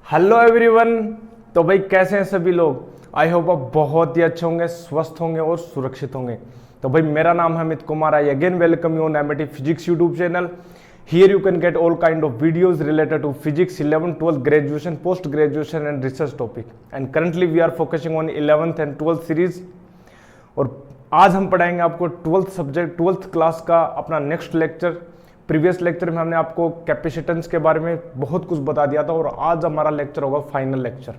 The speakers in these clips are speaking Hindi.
Hello everyone. तो भाई कैसे हैं सभी लोग। आई होप आप बहुत ही अच्छे होंगे, स्वस्थ होंगे और सुरक्षित होंगे। तो भाई मेरा नाम है Amit Kumar. I again welcome you on MIT physics YouTube channel. Here you can get all kind of videos related to physics 11th 12th graduation, post graduation and research topic. And currently we are focusing on 11th and 12th series. और आज हम पढ़ाएंगे आपको 12th क्लास का अपना नेक्स्ट लेक्चर। प्रीवियस लेक्चर में हमने आपको कैपेसिटेंस के बारे में बहुत कुछ बता दिया था और आज हमारा लेक्चर होगा फाइनल लेक्चर।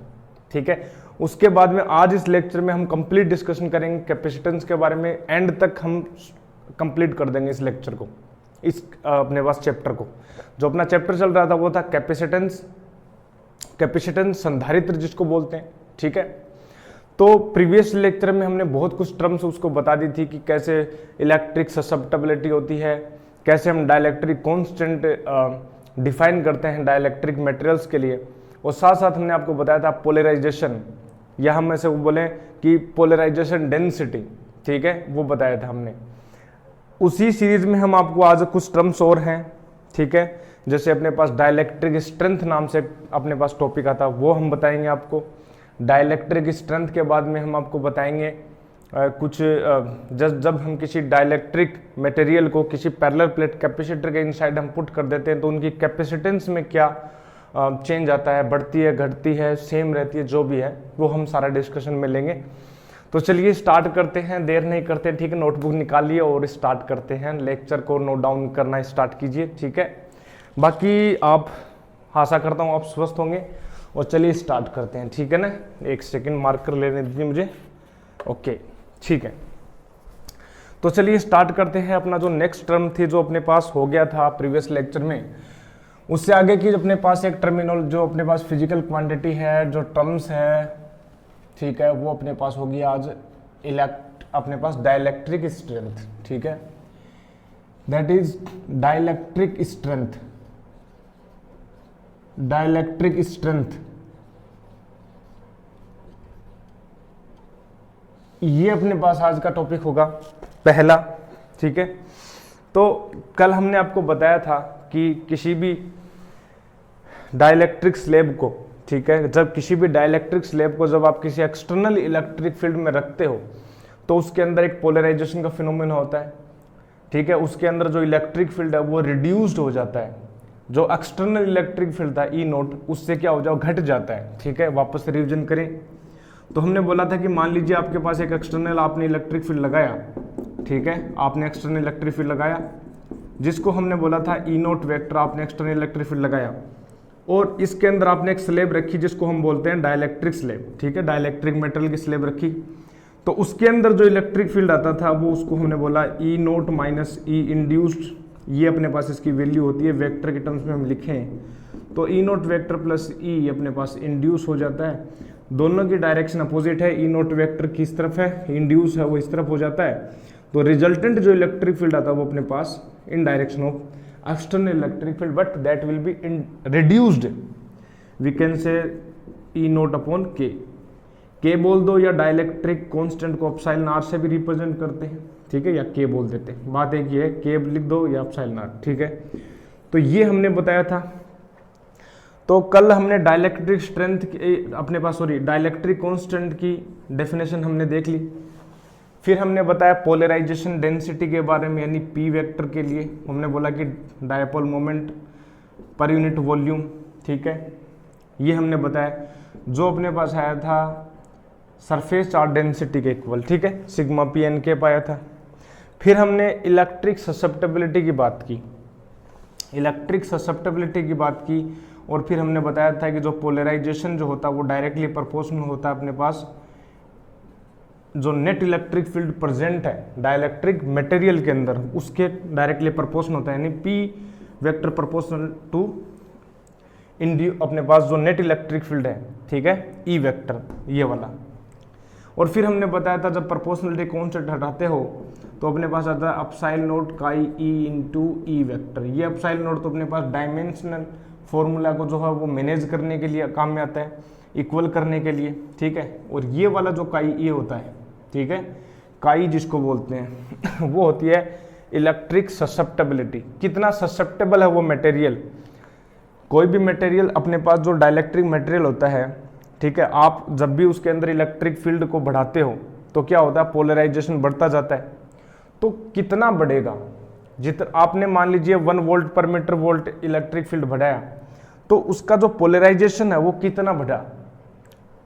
ठीक है, उसके बाद में आज इस लेक्चर में हम कंप्लीट डिस्कशन करेंगे कैपेसिटेंस के बारे में। एंड तक हम कंप्लीट कर देंगे इस लेक्चर को, इस अपने पास चैप्टर को। जो अपना चैप्टर चल रहा था वो था कैपेसिटेंस संधारित्र जिसको बोलते हैं। ठीक है, तो प्रीवियस लेक्चर में हमने बहुत कुछ टर्म्स उसको बता दी थी कि कैसे इलेक्ट्रिक ससेप्टेबिलिटी होती है, कैसे हम डाइलेक्ट्रिक कांस्टेंट डिफाइन करते हैं डाइलेक्ट्रिक मटेरियल्स के लिए। और साथ साथ हमने आपको बताया था पोलराइजेशन, या हम ऐसे बोलें कि पोलराइजेशन डेंसिटी। ठीक है, वो बताया था हमने। उसी सीरीज में हम आपको आज कुछ टर्म्स और हैं। ठीक है, जैसे अपने पास डाइलेक्ट्रिक स्ट्रेंथ नाम से अपने पास टॉपिक आता, वो हम बताएंगे आपको। डाइलेक्ट्रिक स्ट्रेंथ के बाद में हम आपको बताएंगे कुछ जब हम किसी डाइलेक्ट्रिक मटेरियल को किसी पैरेलल प्लेट कैपेसिटर के इनसाइड हम पुट कर देते हैं तो उनकी कैपेसिटेंस में क्या चेंज आता है, बढ़ती है, घटती है, सेम रहती है, जो भी है वो हम सारा डिस्कशन में लेंगे। तो चलिए स्टार्ट करते हैं, देर नहीं करते। ठीक है, नोटबुक निकालिए और स्टार्ट करते हैं। लेक्चर को नोट डाउन करना स्टार्ट कीजिए। ठीक है, बाकी आप आशा करता हूँ आप स्वस्थ होंगे। और चलिए स्टार्ट करते हैं। ठीक है ना, एक सेकेंड मार्कर लेने दीजिए मुझे। ओके, ठीक है, तो चलिए स्टार्ट करते हैं। अपना जो नेक्स्ट टर्म थी जो अपने पास हो गया था प्रीवियस लेक्चर में, उससे आगे की अपने पास एक टर्मिनल जो अपने पास फिजिकल क्वांटिटी है, जो टर्म्स है, ठीक है, वो अपने पास होगी आज अपने पास डाइलेक्ट्रिक स्ट्रेंथ। ठीक है, that is dielectric strength. Dielectric strength ये अपने पास आज का टॉपिक होगा पहला। ठीक है, तो कल हमने आपको बताया था कि किसी भी डाइलेक्ट्रिक स्लैब को, ठीक है, जब किसी भी डाइलेक्ट्रिक स्लैब को जब आप किसी एक्सटर्नल इलेक्ट्रिक फील्ड में रखते हो तो उसके अंदर एक पोलराइजेशन का फिनोमेना होता है। ठीक है, उसके अंदर जो इलेक्ट्रिक फील्ड है वो रिड्यूस्ड हो जाता है। जो एक्सटर्नल इलेक्ट्रिक फील्ड था ई नोट, उससे क्या हो जाओ, घट जाता है। ठीक है, वापस से रिविजन करें तो हमने बोला था कि मान लीजिए आपके पास एक एक्सटर्नल आपने इलेक्ट्रिक फील्ड लगाया। ठीक है, आपने एक्सटर्नल इलेक्ट्रिक फील्ड लगाया जिसको हमने बोला था ई नोट वेक्टर, आपने एक्सटर्नल इलेक्ट्रिक फील्ड लगाया और इसके अंदर आपने एक स्लैब रखी जिसको हम बोलते हैं डाइलेक्ट्रिक स्लैब। ठीक है, डाइलेक्ट्रिक मेटल की स्लैब रखी तो उसके अंदर जो इलेक्ट्रिक फील्ड आता था वो उसको हमने बोला ई नोट माइनस ई इंड्यूस्ड। ये अपने पास इसकी वैल्यू होती है, वेक्टर के टर्म्स में हम लिखें तो ई नोट वेक्टर प्लस ई अपने पास इंड्यूस हो जाता है। दोनों की डायरेक्शन अपोजिट है, ई नोट वेक्टर किस तरफ है, इंड्यूस है वो इस तरफ हो जाता है। तो रिजल्टेंट जो इलेक्ट्रिक फील्ड आता है वो अपने पास in direction of external electric field, but that will be reduced. We can say E naught upon K बोल दो, या डाइलेक्ट्रिक कांस्टेंट को एप्सिलॉन आर से भी रिप्रेजेंट करते हैं। ठीक है, या के बोल देते हैं, बात एक ही है, के लिख दो या एप्सिलॉन आर। ठीक है, तो ये हमने बताया था। तो कल हमने डाइलेक्ट्रिक स्ट्रेंथ अपने पास डाइलेक्ट्रिक कांस्टेंट की डेफिनेशन हमने देख ली। फिर हमने बताया पोलराइजेशन डेंसिटी के बारे में, यानी पी वेक्टर के लिए हमने बोला कि dipole moment per unit volume. ठीक है, ये हमने बताया। जो अपने पास आया था सरफेस चार्ज डेंसिटी के इक्वल। ठीक है, सिग्मा पी एन के पाया था। फिर हमने इलेक्ट्रिक ससेप्टेबिलिटी की बात की, इलेक्ट्रिक ससेप्टेबिलिटी की बात की। और फिर हमने बताया था कि जो पोलराइजेशन जो होता है वो डायरेक्टली प्रोपोर्शनल होता है अपने पास जो नेट इलेक्ट्रिक फील्ड प्रेजेंट है डाइलेक्ट्रिक मटेरियल के अंदर, उसके डायरेक्टली प्रोपोर्शनल होता है, यानी पी वेक्टर प्रोपोर्शनल टू अपने पास जो नेट इलेक्ट्रिक फील्ड है। ठीक है, ई वेक्टर ये वाला। और फिर हमने बताया था जब प्रोपोर्शनलिटी कांस्टेंट हटाते हो तो अपने पास आता है एप्सिलॉन नॉट काई ई इंटू ई वेक्टर। ये एप्सिलॉन नॉट तो अपने पास डायमेंशनल फॉर्मूला को जो है वो मैनेज करने के लिए काम में आता है, इक्वल करने के लिए। ठीक है, और ये वाला जो काई ई होता है, ठीक है, काई जिसको बोलते हैं वो होती है इलेक्ट्रिक ससेप्टेबिलिटी, कितना ससेप्टेबल है वो मटेरियल कोई भी मटेरियल अपने पास जो डाइलेक्ट्रिक मटेरियल होता है, ठीक है, आप जब भी उसके अंदर इलेक्ट्रिक फील्ड को बढ़ाते हो तो क्या होता है, पोलराइजेशन बढ़ता जाता है। तो कितना बढ़ेगा, जितना आपने मान लीजिए 1 वोल्ट पर मीटर वोल्ट इलेक्ट्रिक फील्ड बढ़ाया, तो उसका जो पोलराइजेशन है वो कितना बढ़ा,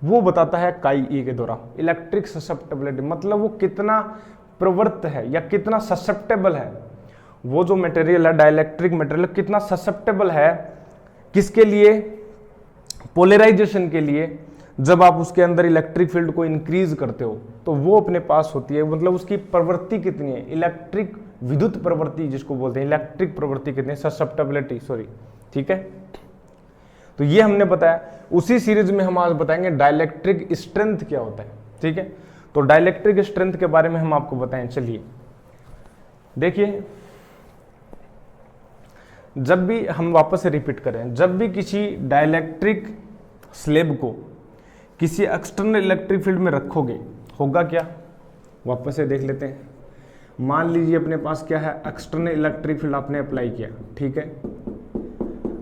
वो बताता है काई ई के द्वारा। इलेक्ट्रिक ससेप्टेबिलिटी मतलब वो कितना प्रवृत्त है या कितना ससेप्टेबल है, वो जो मटेरियल है डाइलेक्ट्रिक मटेरियल कितना ससेप्टेबल है किसके लिए, पोलराइजेशन के लिए। जब आप उसके अंदर इलेक्ट्रिक फील्ड को इंक्रीज करते हो तो वो अपने पास होती है, मतलब उसकी प्रवृत्ति कितनी है, इलेक्ट्रिक विद्युत प्रवृत्ति जिसको बोलते हैं, इलेक्ट्रिक प्रवृत्ति कितनी है, ससेप्टेबिलिटी सॉरी, ठीक है। तो ये हमने बताया। उसी सीरीज में हम आज बताएंगे डाइलेक्ट्रिक स्ट्रेंथ क्या होता है, ठीक है। तो डाइलेक्ट्रिक स्ट्रेंथ के बारे में हम आपको बताएं। चलिए देखिए, जब भी हम वापस से रिपीट करें, जब भी किसी डाइलेक्ट्रिक स्लेब को किसी एक्सटर्नल इलेक्ट्रिक फील्ड में रखोगे, होगा क्या, वापस से देख लेते हैं। मान लीजिए अपने पास क्या है, एक्सटर्नल इलेक्ट्रिक फील्ड आपने अप्लाई किया, ठीक है,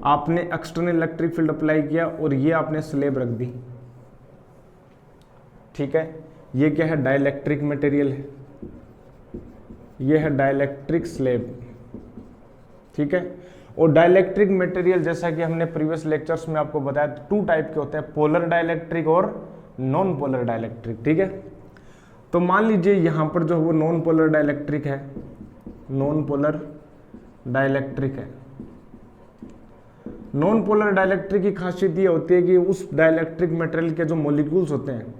आपने एक्सटर्नल इलेक्ट्रिक फील्ड अप्लाई किया और ये आपने स्लेब रख दी, ठीक है। ये क्या है, डाइलेक्ट्रिक मटेरियल है, ये है डाइलेक्ट्रिक स्लेब, ठीक है। और डाइलेक्ट्रिक मटेरियल जैसा कि हमने प्रीवियस लेक्चर्स में आपको बताया, 2 टाइप के होते हैं, पोलर डाइलेक्ट्रिक और नॉन पोलर डाइलेक्ट्रिक, ठीक है। तो मान लीजिए यहां पर जो वो नॉन पोलर डाइलेक्ट्रिक है, नॉन पोलर डाइलेक्ट्रिक है। नॉन पोलर डाइलेक्ट्रिक की खासियत ये होती है कि उस डाइलेक्ट्रिक मटेरियल के जो मॉलिक्यूल्स होते हैं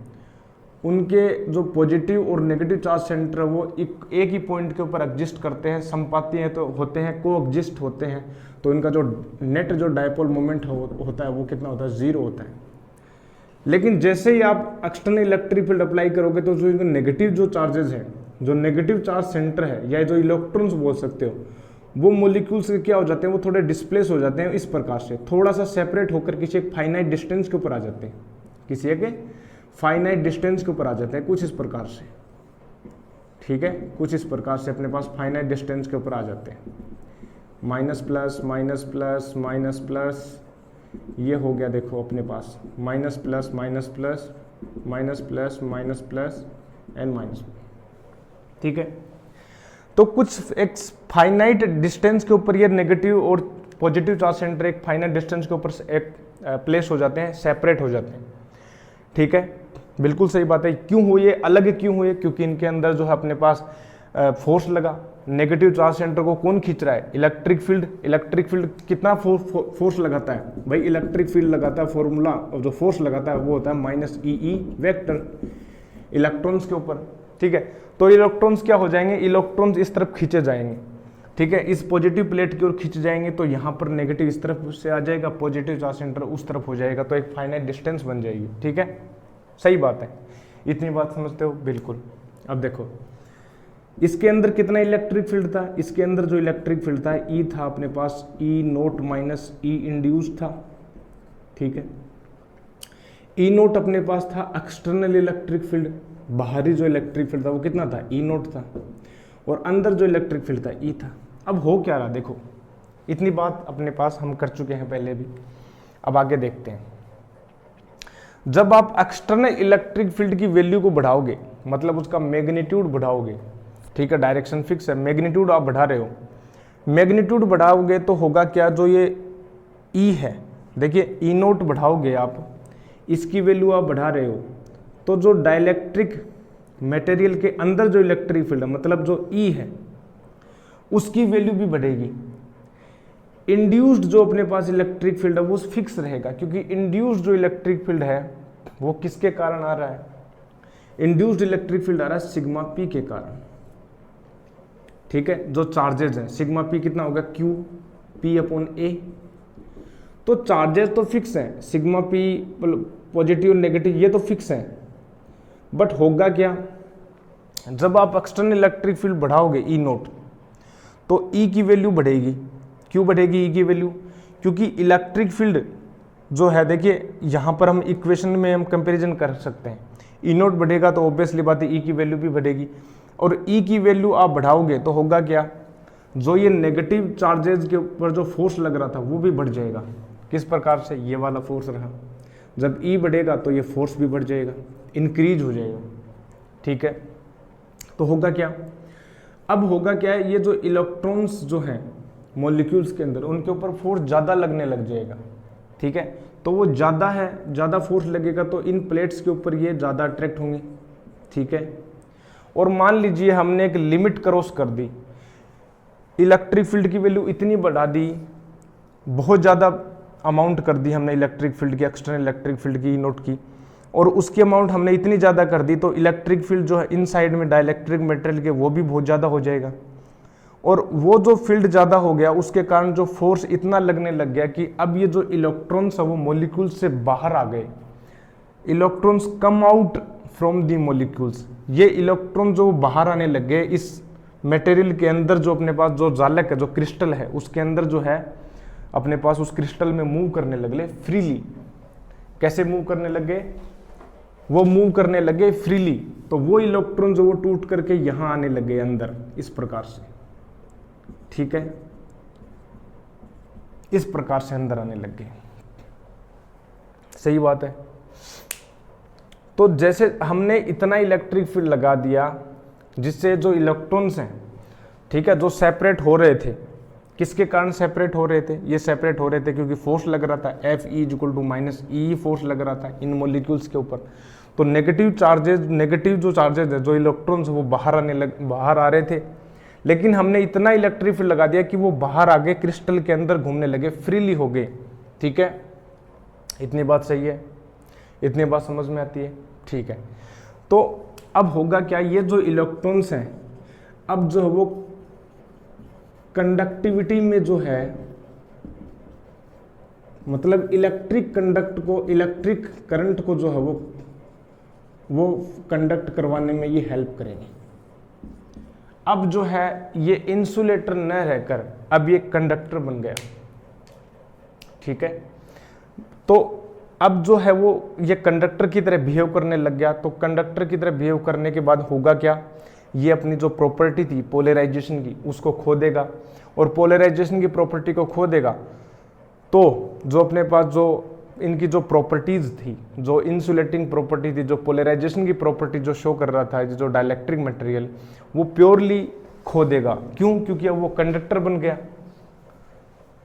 उनके जो पॉजिटिव और नेगेटिव चार्ज सेंटर है वो एक ही पॉइंट के ऊपर एग्जिस्ट करते हैं, संपाती हैं तो होते हैं, को एग्जिस्ट होते हैं। तो इनका जो नेट जो डायपोल मोमेंट होता है वो कितना होता है, 0 होता है। लेकिन जैसे ही आप एक्सटर्नल इलेक्ट्रिक फील्ड अप्लाई करोगे तो जो इनके नेगेटिव जो चार्जेस हैं, जो नेगेटिव चार्ज सेंटर है या जो इलेक्ट्रॉन्स बोल सकते हो, वो मोलिक्यूल्स के क्या हो जाते हैं, वो थोड़े डिस्प्लेस हो जाते हैं, इस प्रकार से थोड़ा सा सेपरेट होकर किसी एक फाइनाइट डिस्टेंस के ऊपर आ जाते हैं, किसी एक फाइनाइट डिस्टेंस के ऊपर आ जाते हैं, कुछ इस प्रकार से, ठीक है, कुछ इस प्रकार से अपने पास फाइनाइट डिस्टेंस के ऊपर आ जाते हैं। Minus plus minus plus minus plus, ये हो गया देखो अपने पास minus plus minus plus minus plus minus plus and minus, ठीक है। तो कुछ एक फाइनाइट डिस्टेंस के ऊपर ये नेगेटिव और पॉजिटिव चार्ज सेंटर एक फाइनाइट डिस्टेंस के ऊपर एक प्लेस हो जाते हैं, सेपरेट हो जाते हैं, ठीक है। बिल्कुल सही बात है। क्यों हुई है, अलग क्यों हुई है, क्योंकि इनके अंदर जो है अपने पास फोर्स लगा। नेगेटिव चार्ज सेंटर को कौन खींच रहा है, इलेक्ट्रिक फील्ड। इलेक्ट्रिक फील्ड कितना फोर्स लगाता है भाई, इलेक्ट्रिक फील्ड लगाता है, फॉर्मूला और जो फोर्स लगाता है वो होता है माइनस ई वेक्टर इलेक्ट्रॉन्स के ऊपर, ठीक है। तो इलेक्ट्रॉन्स क्या हो जाएंगे, इलेक्ट्रॉन्स इस तरफ खींचे जाएंगे, ठीक है, इस पॉजिटिव प्लेट की ओर खींच जाएंगे, तो यहाँ पर नेगेटिव इस तरफ से आ जाएगा, पॉजिटिव चार्ज सेंटर उस तरफ हो जाएगा, तो एक फाइनाइट डिस्टेंस बन जाएगी, ठीक है। सही बात है, इतनी बात समझते हो, बिल्कुल। अब देखो इसके अंदर कितना इलेक्ट्रिक फील्ड था, इसके अंदर जो इलेक्ट्रिक फील्ड था ई था अपने पास, ई नोट माइनस ई इंड्यूस था, ठीक है। ई नोट अपने पास था एक्सटर्नल इलेक्ट्रिक फील्ड, बाहरी जो इलेक्ट्रिक फील्ड था वो कितना था, ई नोट था, और अंदर जो इलेक्ट्रिक फील्ड था ई था। अब हो क्या रहा, देखो इतनी बात अपने पास हम कर चुके हैं पहले भी, अब आगे देखते हैं। जब आप एक्सटर्नल इलेक्ट्रिक फील्ड की वैल्यू को बढ़ाओगे, मतलब उसका मैग्नीट्यूड बढ़ाओगे, ठीक है, डायरेक्शन फिक्स है, मैग्नीट्यूड आप बढ़ा रहे हो, मैग्नीट्यूड बढ़ाओगे तो होगा क्या, जो ये ई है, देखिए ई नोट बढ़ाओगे आप, इसकी वैल्यू आप बढ़ा रहे हो, तो जो डाइलेक्ट्रिक मटेरियल के अंदर जो इलेक्ट्रिक फील्ड है, मतलब जो ई है, उसकी वैल्यू भी बढ़ेगी। इंड्यूस्ड जो अपने पास इलेक्ट्रिक फील्ड है वो फिक्स रहेगा, क्योंकि इंड्यूस्ड जो इलेक्ट्रिक फील्ड है वो किसके कारण आ रहा है, इंड्यूस्ड इलेक्ट्रिक फील्ड आ रहा है सिग्मा पी के कारण, ठीक है। जो चार्जेज हैं सिग्मा पी कितना होगा, क्यू पी अपॉन ए, तो चार्जेस तो फिक्स हैं, सिग्मा पी पॉजिटिव और नेगेटिव ये तो फिक्स हैं, बट होगा क्या, जब आप एक्सटर्नल इलेक्ट्रिक फील्ड बढ़ाओगे ई नोट, तो ई की वैल्यू बढ़ेगी। क्यों बढ़ेगी ई की वैल्यू, क्योंकि इलेक्ट्रिक फील्ड जो है, देखिए यहाँ पर हम इक्वेशन में हम कंपैरिजन कर सकते हैं, ई नोट बढ़ेगा तो ऑब्वियसली बात है ई की वैल्यू भी बढ़ेगी, और ई की वैल्यू आप बढ़ाओगे तो होगा क्या, जो ये नेगेटिव चार्जेस के ऊपर जो फोर्स लग रहा था वो भी बढ़ जाएगा, किस प्रकार से, ये वाला फोर्स रहा, जब ई बढ़ेगा तो ये फोर्स भी बढ़ जाएगा, इंक्रीज हो जाएगा, ठीक है। तो होगा क्या, अब होगा क्या है, ये जो इलेक्ट्रॉन्स जो हैं मॉलिक्यूल्स के अंदर, उनके ऊपर फोर्स ज़्यादा लगने लग जाएगा, ठीक है। तो वो ज़्यादा है, ज़्यादा फोर्स लगेगा तो इन प्लेट्स के ऊपर ये ज़्यादा अट्रैक्ट होंगे, ठीक है। और मान लीजिए हमने एक लिमिट क्रॉस कर दी, इलेक्ट्रिक फील्ड की वैल्यू इतनी बढ़ा दी, बहुत ज़्यादा अमाउंट कर दी हमने इलेक्ट्रिक फील्ड की, एक्सटर्नल इलेक्ट्रिक फील्ड की नोट की, और उसकी अमाउंट हमने इतनी ज़्यादा कर दी तो इलेक्ट्रिक फील्ड जो है इन साइड में डाइलेक्ट्रिक मटेरियल के वो भी बहुत ज़्यादा हो जाएगा, और वो जो फील्ड ज़्यादा हो गया उसके कारण जो फोर्स इतना लगने लग गया कि अब ये जो इलेक्ट्रॉन्स है वो मॉलिक्यूल्स से बाहर आ गए, electrons come out from the molecules, ये इलेक्ट्रॉन जो बाहर आने लग गए इस मटेरियल के अंदर, जो अपने पास जो जालक है, जो क्रिस्टल है, उसके अंदर जो है अपने पास उस क्रिस्टल में मूव करने लगे फ्रीली। कैसे मूव करने लगे, वो मूव करने लगे फ्रीली, तो वो इलेक्ट्रॉन जो वो टूट करके यहां आने लगे अंदर, इस प्रकार से, ठीक है, इस प्रकार से अंदर आने लग गए, सही बात है। तो जैसे हमने इतना इलेक्ट्रिक फील्ड लगा दिया जिससे जो इलेक्ट्रॉन्स हैं, ठीक है, जो सेपरेट हो रहे थे, किसके कारण सेपरेट हो रहे थे, ये सेपरेट हो रहे थे क्योंकि फोर्स लग रहा था, F E equal to minus E force लग रहा था इन मॉलिक्यूल्स के ऊपर। तो नेगेटिव चार्जेस, नेगेटिव जो चार्जेस है, जो इलेक्ट्रॉन्स वो बाहर आ रहे थे, लेकिन हमने इतना इलेक्ट्रिक फील्ड लगा दिया कि वो बाहर आ गए, क्रिस्टल के अंदर घूमने लगे, फ्रीली हो गए, ठीक है। इतनी बात सही है, इतनी बात समझ में आती है, ठीक है। तो अब होगा क्या, ये जो इलेक्ट्रॉन्स हैं अब जो है वो कंडक्टिविटी में जो है, मतलब इलेक्ट्रिक करंट को जो है वो कंडक्ट करवाने में ये हेल्प करेंगे। अब जो है ये इंसुलेटर न रहकर अब ये कंडक्टर बन गया, ठीक है। तो अब जो है वो ये कंडक्टर की तरह बिहेव करने लग गया, तो कंडक्टर की तरह बिहेव करने के बाद होगा क्या, ये अपनी जो प्रॉपर्टी थी पोलराइजेशन की उसको खो देगा, और पोलराइजेशन की प्रॉपर्टी को खो देगा तो जो अपने पास जो इनकी जो प्रॉपर्टीज थी, जो इंसुलेटिंग प्रॉपर्टी थी, जो पोलराइजेशन की प्रॉपर्टी जो शो कर रहा था जो डाइलेक्ट्रिक मटेरियल, वो प्योरली खो देगा। क्यों, क्योंकि अब वो कंडक्टर बन गया,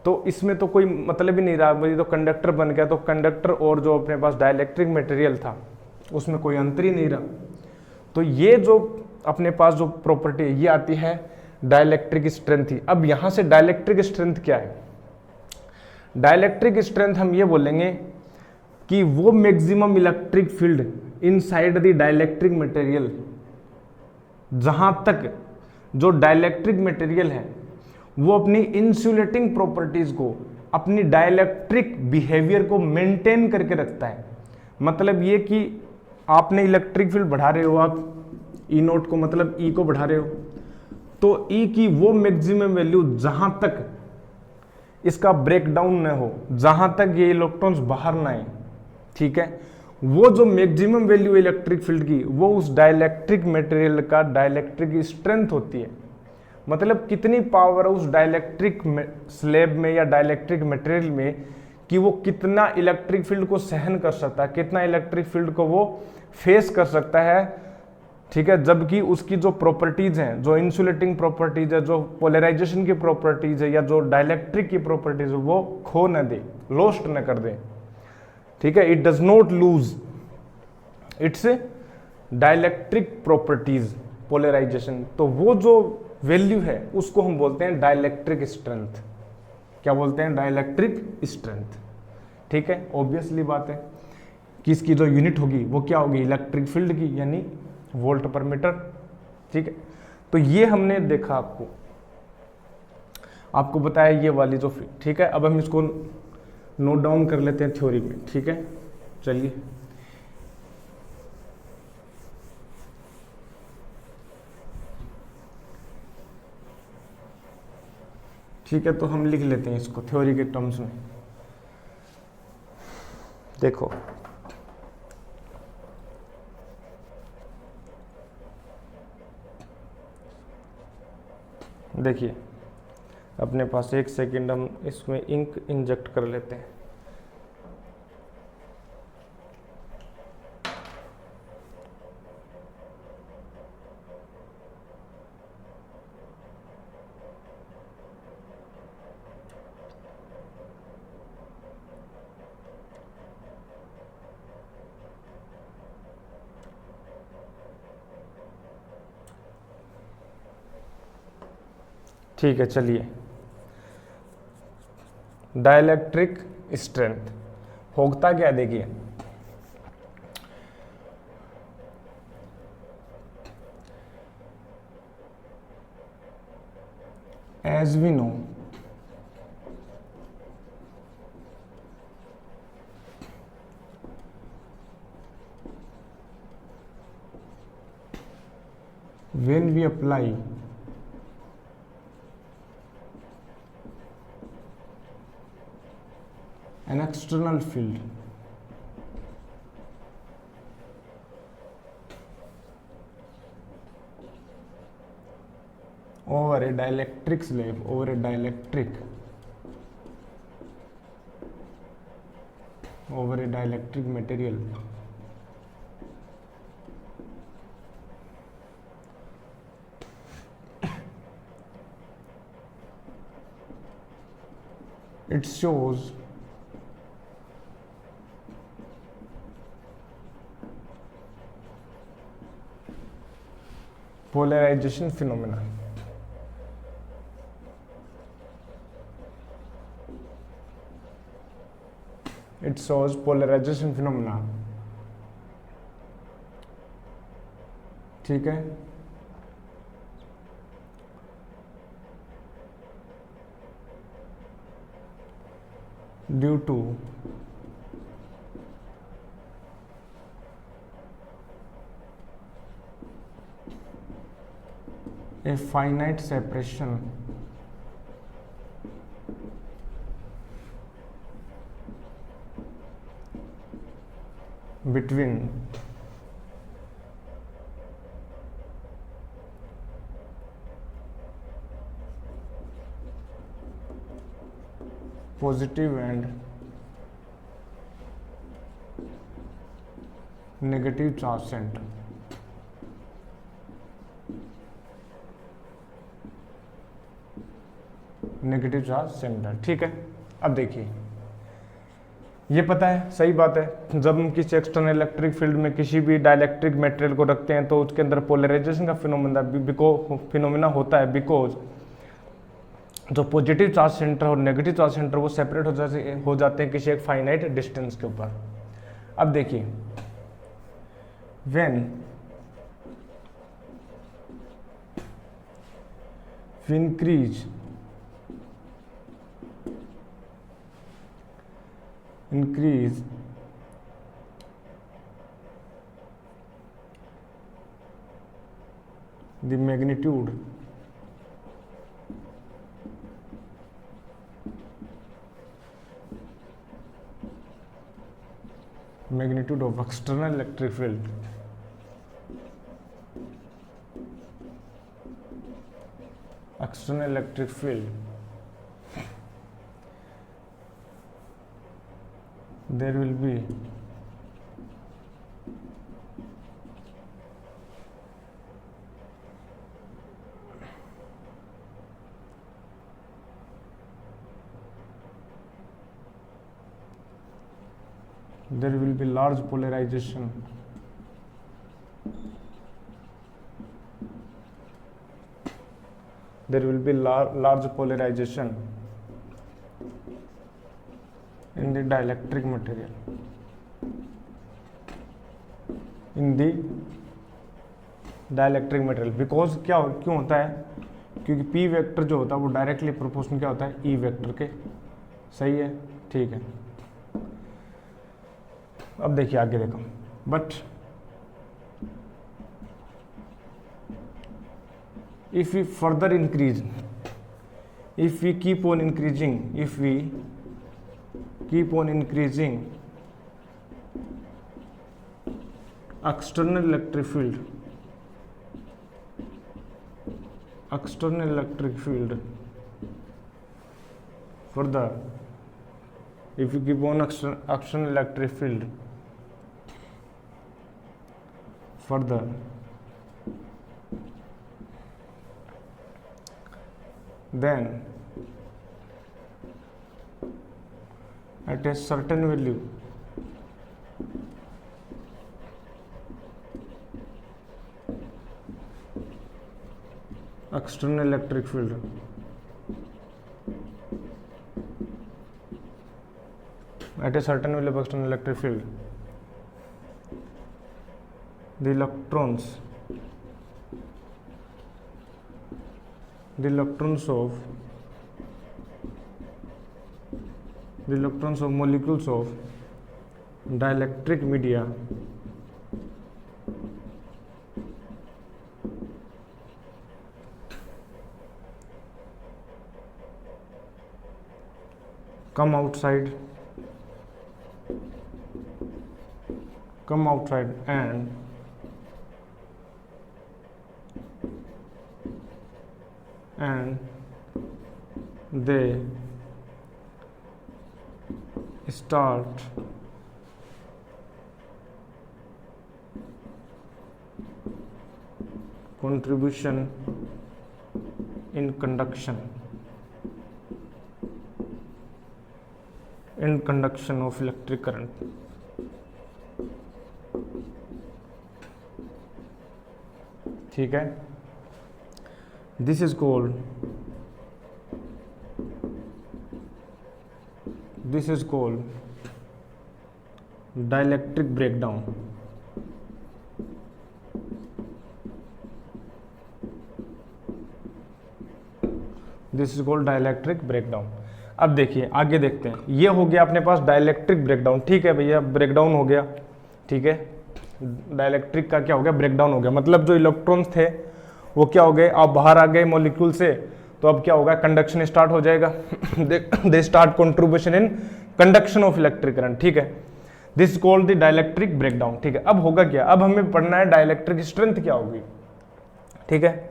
तो इसमें तो कोई मतलब ही नहीं रहा, भाई तो कंडक्टर बन गया, तो कंडक्टर और जो अपने पास डाइलेक्ट्रिक मटेरियल था उसमें कोई अंतर ही नहीं रहा। तो ये जो अपने पास जो प्रॉपर्टी है ये आती है डाइलेक्ट्रिक स्ट्रेंथ ही। अब यहां से डाइलेक्ट्रिक स्ट्रेंथ क्या है, डाइलेक्ट्रिक स्ट्रेंथ हम ये बोलेंगे कि वो maximum electric field inside the dielectric material, जहां तक जो डाइलेक्ट्रिक मटेरियल है वो अपनी इंसुलेटिंग प्रॉपर्टीज को, अपनी डाइलेक्ट्रिक बिहेवियर को मेंटेन करके रखता है। मतलब ये कि आपने इलेक्ट्रिक फील्ड बढ़ा रहे हो, आप ई नोट को मतलब ई को बढ़ा रहे हो, तो ई की वो मैक्सिमम वैल्यू जहां तक इसका ब्रेकडाउन न हो, जहां तक ये इलेक्ट्रॉन्स बाहर ना आए, ठीक है, वो जो मैक्सिमम वैल्यू इलेक्ट्रिक फील्ड की वो उस डाइलेक्ट्रिक मटेरियल का डाइलेक्ट्रिक स्ट्रेंथ होती है। मतलब कितनी पावर है उस डाइलेक्ट्रिक स्लैब में या डाइलेक्ट्रिक मटेरियल में कि वो कितना इलेक्ट्रिक फील्ड को सहन कर सकता है, कितना इलेक्ट्रिक फील्ड को वो फेस कर सकता है, ठीक है। जबकि उसकी जो प्रॉपर्टीज हैं, जो इंसुलेटिंग प्रॉपर्टीज है, जो पोलराइजेशन की प्रॉपर्टीज है, या जो डाइलेक्ट्रिक की प्रॉपर्टीज है, वो खो न दे, लॉस्ट न कर दे, ठीक है। It does not lose its dielectric properties, polarization. तो वो जो वैल्यू है उसको हम बोलते हैं डाइलेक्ट्रिक स्ट्रेंथ। क्या बोलते हैं, डाइलेक्ट्रिक स्ट्रेंथ, ठीक है। ऑब्वियसली बात है कि इसकी जो यूनिट होगी वो क्या होगी, इलेक्ट्रिक फील्ड की, यानी वोल्ट पर मीटर, ठीक है। तो ये हमने देखा, आपको बताया ये वाली जो, ठीक है। अब हम इसको नोट डाउन कर लेते हैं थ्योरी में, ठीक है। चलिए, ठीक है, तो हम लिख लेते हैं इसको थ्योरी के टर्म्स में। देखो, देखिए अपने पास एक सेकंड, हम इसमें इंक इंजेक्ट कर लेते हैं। ठीक है, चलिए, डाइलेक्ट्रिक स्ट्रेंथ होता क्या है, देखिए, as we know when we apply an external field over a dielectric slab, over a dielectric material, it shows polarization phenomena. It shows polarization phenomena. ठीक है, due to a finite separation between positive and negative charge center. Negative charge center, ठीक है। अब देखिए, ये पता है, सही बात है, जब हम किसी एक्सटर्नल इलेक्ट्रिक फील्ड में किसी भी डाइलेक्ट्रिक मटेरियल को रखते हैं तो उसके अंदर पोलराइजेशन का फिनोमेना होता है, बिकॉज जो पॉजिटिव चार्ज सेंटर और नेगेटिव चार्ज सेंटर वो सेपरेट हो जाते हैं किसी एक फाइनाइट डिस्टेंस के ऊपर। अब देखिए, when we increase the magnitude of external electric field, there will be large polarization in the dielectric material, because क्यों होता है, क्योंकि P वेक्टर जो होता है वो डायरेक्टली प्रोपोर्शनल क्या होता है, E वेक्टर के। सही है, ठीक है। अब देखिए आगे देखो, but if we further increase, if we keep on increasing external electric field further, if you keep on external electric field further, then at a certain value external electric field at a certain value of external electric field, the electrons of molecules of dielectric media come outside and they start contribution in conduction of electric current. ठीक है, this is called dielectric breakdown. This is called dielectric breakdown. अब देखिए आगे देखते हैं, ये हो गया अपने पास डाइलेक्ट्रिक ब्रेकडाउन। ठीक है भैया, ब्रेकडाउन हो गया, ठीक है, डाइलेक्ट्रिक का क्या हो गया, ब्रेकडाउन हो गया। मतलब जो इलेक्ट्रॉन्स थे वो क्या हो गए, आप बाहर आ गए मॉलिक्यूल से, तो अब क्या होगा, कंडक्शन स्टार्ट हो जाएगा। They start contribution in conduction of electric current. ठीक है, this is called the dielectric breakdown. ठीक है, अब होगा क्या, अब हमें पढ़ना है डाइलेक्ट्रिक स्ट्रेंथ क्या होगी। ठीक है,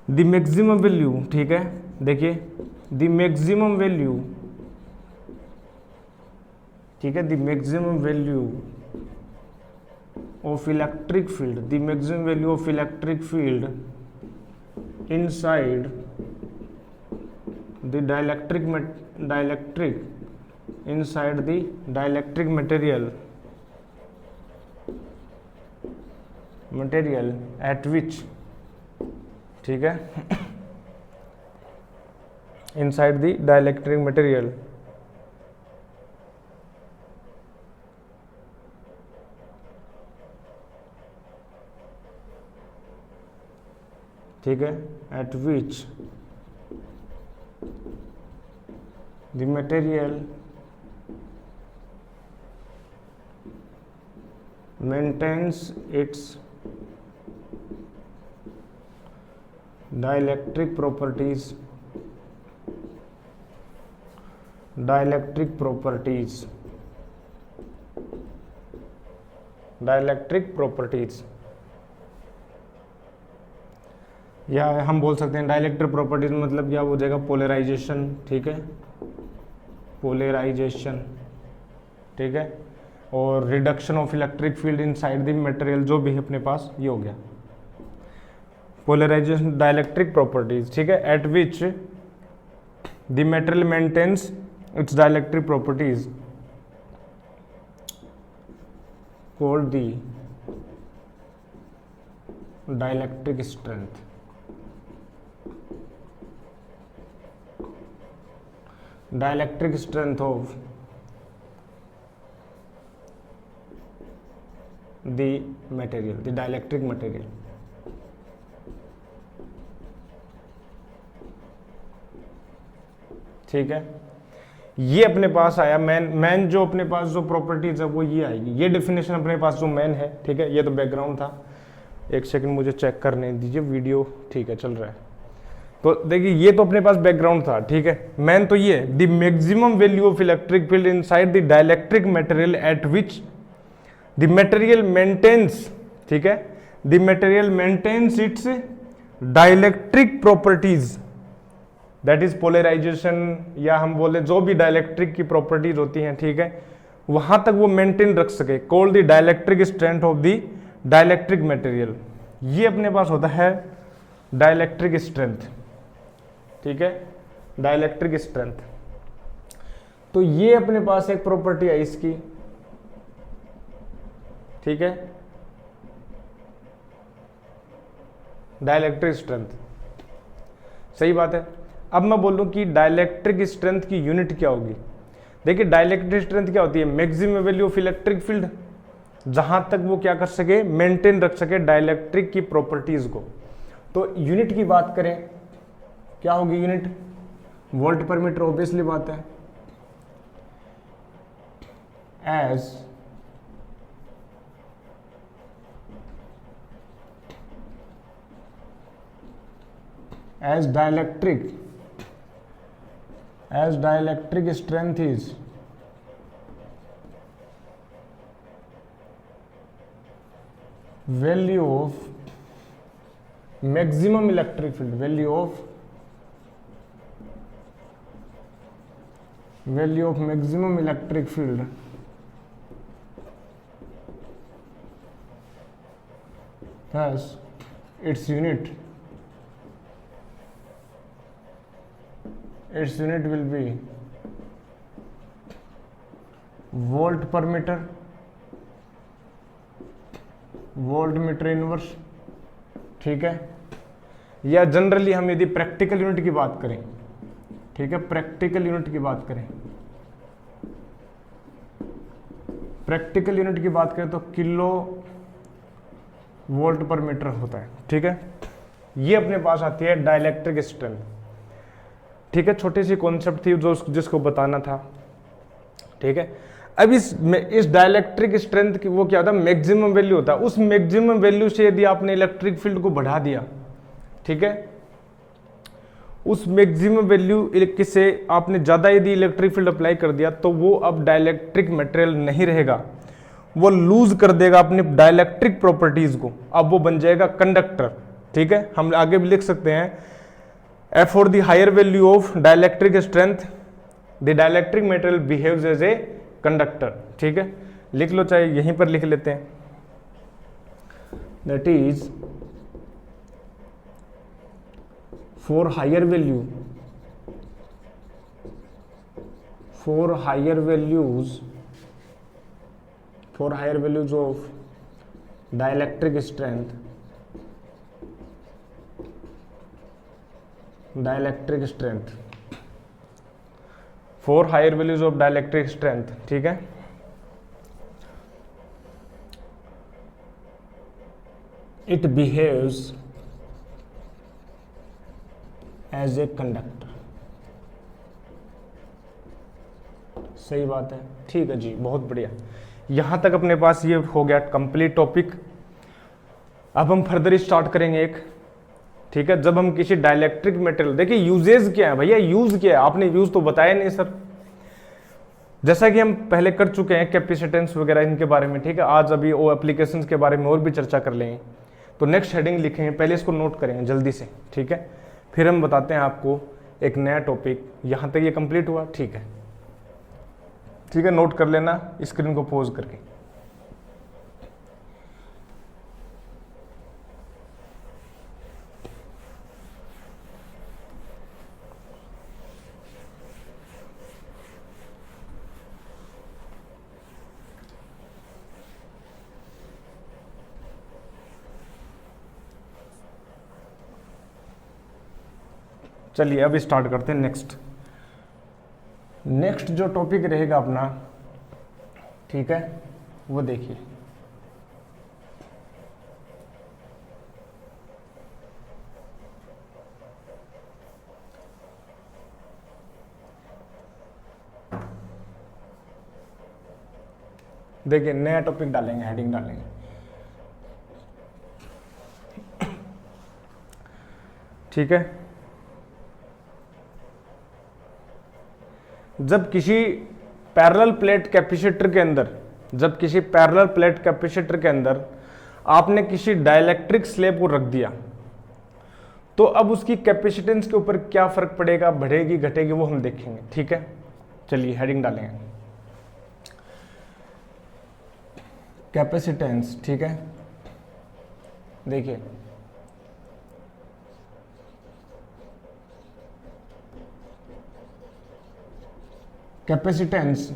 द मैक्सिमम वैल्यू, ठीक है, देखिए द मैक्सिमम वैल्यू, ठीक है, the maximum value of electric field, the maximum value of electric field inside the dielectric inside the dielectric material at which, ठीक है, inside the dielectric material ठीक है, at which the material maintains its dielectric properties, या हम बोल सकते हैं डाइलेक्ट्रिक प्रॉपर्टीज मतलब क्या हो जाएगा, पोलराइजेशन। ठीक है, पोलराइजेशन, ठीक है, और reduction of electric field inside the material, जो भी है अपने पास ये हो गया पोलराइजेशन, डाइलेक्ट्रिक प्रॉपर्टीज। ठीक है, at which the material maintains its dielectric properties called the dielectric strength. Dielectric strength of the material, the dielectric material. ठीक है, ये अपने पास आया मैन जो अपने पास जो प्रॉपर्टीज है वो ये आएगी, ये डेफिनेशन अपने पास जो मैन है। ठीक है, ये तो बैकग्राउंड था, एक सेकंड मुझे चेक करने दीजिए, वीडियो ठीक है चल रहा है। तो देखिए ये तो अपने पास बैकग्राउंड था। ठीक है, मैन तो ये the maximum value of electric field inside the dielectric material at which the material maintains, ठीक है, the material maintains its dielectric properties, that is polarization, या हम बोले जो भी डाइलेक्ट्रिक की प्रॉपर्टीज होती हैं, ठीक है, वहां तक वो मेंटेन रख सके, called the dielectric strength of the dielectric material. ये अपने पास होता है डाइलेक्ट्रिक स्ट्रेंथ। ठीक है, डाइलेक्ट्रिक स्ट्रेंथ। तो ये अपने पास एक प्रॉपर्टी है इसकी। ठीक है, डाइलेक्ट्रिक स्ट्रेंथ, सही बात है। अब मैं बोलूं कि डाइलेक्ट्रिक स्ट्रेंथ की यूनिट क्या होगी, देखिए डाइलेक्ट्रिक स्ट्रेंथ क्या होती है, maximum value of electric field, जहां तक वो क्या कर सके, मेंटेन रख सके डाइलेक्ट्रिक की प्रॉपर्टीज को। तो यूनिट की बात करें, क्या होगी यूनिट, वोल्ट पर मीटर, ऑब्वियसली बात है। as dielectric strength is value of maximum electric field, value of maximum electric field thus its unit will be volt per meter, volt meter inverse, ठीक है। या जनरली हम यदि प्रैक्टिकल यूनिट की बात करें, ठीक है, प्रैक्टिकल यूनिट की बात करें, प्रैक्टिकल यूनिट की बात करें तो किलो वोल्ट पर मीटर होता है, ठीक है। ये अपने पास आती है डाइलेक्ट्रिक स्ट्रेंथ, ठीक है। छोटी सी कॉन्सेप्ट थी जो जिसको बताना था, ठीक है। अब इस डाइलेक्ट्रिक स्ट्रेंथ की वो क्या होता है, मैक्सिमम वैल्यू होता है। उस मैक्सिमम वैल्यू से यदि आपने इलेक्ट्रिक फील्ड को बढ़ा दिया, ठीक है, उस मैक्सिमम वैल्यू से आपने ज्यादा यदि इलेक्ट्रिक फील्ड अप्लाई कर दिया तो वो अब डाइलेक्ट्रिक मटेरियल नहीं रहेगा, वो लूज कर देगा अपनी डाइलेक्ट्रिक प्रॉपर्टीज को, अब वो बन जाएगा कंडक्टर, ठीक है। हम आगे भी लिख सकते हैं for the higher value of dielectric strength the dielectric material behaves as a conductor, ठीक है। लिख लो, चाहे यहीं पर लिख लेते हैं, that is for higher values of dielectric strength for higher values of dielectric strength, ठीक है। It behaves as a conductor, सही बात है, ठीक है जी, बहुत बढ़िया। यहां तक अपने पास ये हो गया कंप्लीट टॉपिक। अब हम फर्दर स्टार्ट करेंगे एक, ठीक है। जब हम किसी डाइलेक्ट्रिक मटेरियल, देखिए यूजेज क्या है भैया, यूज क्या है, आपने यूज तो बताया नहीं सर। जैसा कि हम पहले कर चुके हैं कैपेसिटेंस वगैरह इनके बारे में, ठीक है। आज अभी वो एप्लीकेशंस के बारे में और भी चर्चा कर लेंगे, तो नेक्स्ट हेडिंग लिखेंगे, पहले इसको नोट करेंगे जल्दी से, ठीक है। फिर हम बताते हैं आपको एक नया टॉपिक। यहां तक ये कंप्लीट हुआ, ठीक है, ठीक है, नोट कर लेना स्क्रीन को पॉज करके। चलिए अब स्टार्ट करते हैं नेक्स्ट जो टॉपिक रहेगा अपना, ठीक है, वो देखिए। देखिए नया टॉपिक डालेंगे, हेडिंग डालेंगे, ठीक है। जब किसी पैरेलल प्लेट कैपेसिटर के अंदर आपने किसी डाइलेक्ट्रिक स्लैब को रख दिया, तो अब उसकी कैपेसिटेंस के ऊपर क्या फर्क पड़ेगा, बढ़ेगी घटेगी, वो हम देखेंगे, ठीक है। चलिए हेडिंग डालेंगे, कैपेसिटेंस, ठीक है। देखिए capacitance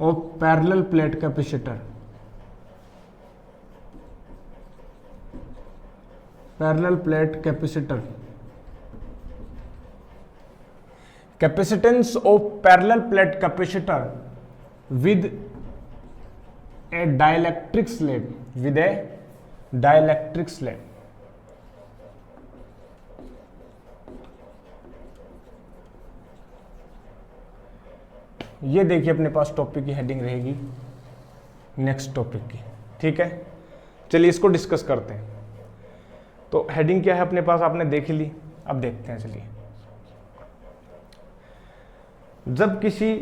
of parallel plate capacitor, capacitance of parallel plate capacitor with A dielectric slab, with A dielectric slab. ये देखिए अपने पास टॉपिक की हेडिंग रहेगी नेक्स्ट टॉपिक की, ठीक है। चलिए इसको डिस्कस करते हैं। तो हेडिंग क्या है अपने पास, आपने देख ली, अब देखते हैं। चलिए, जब किसी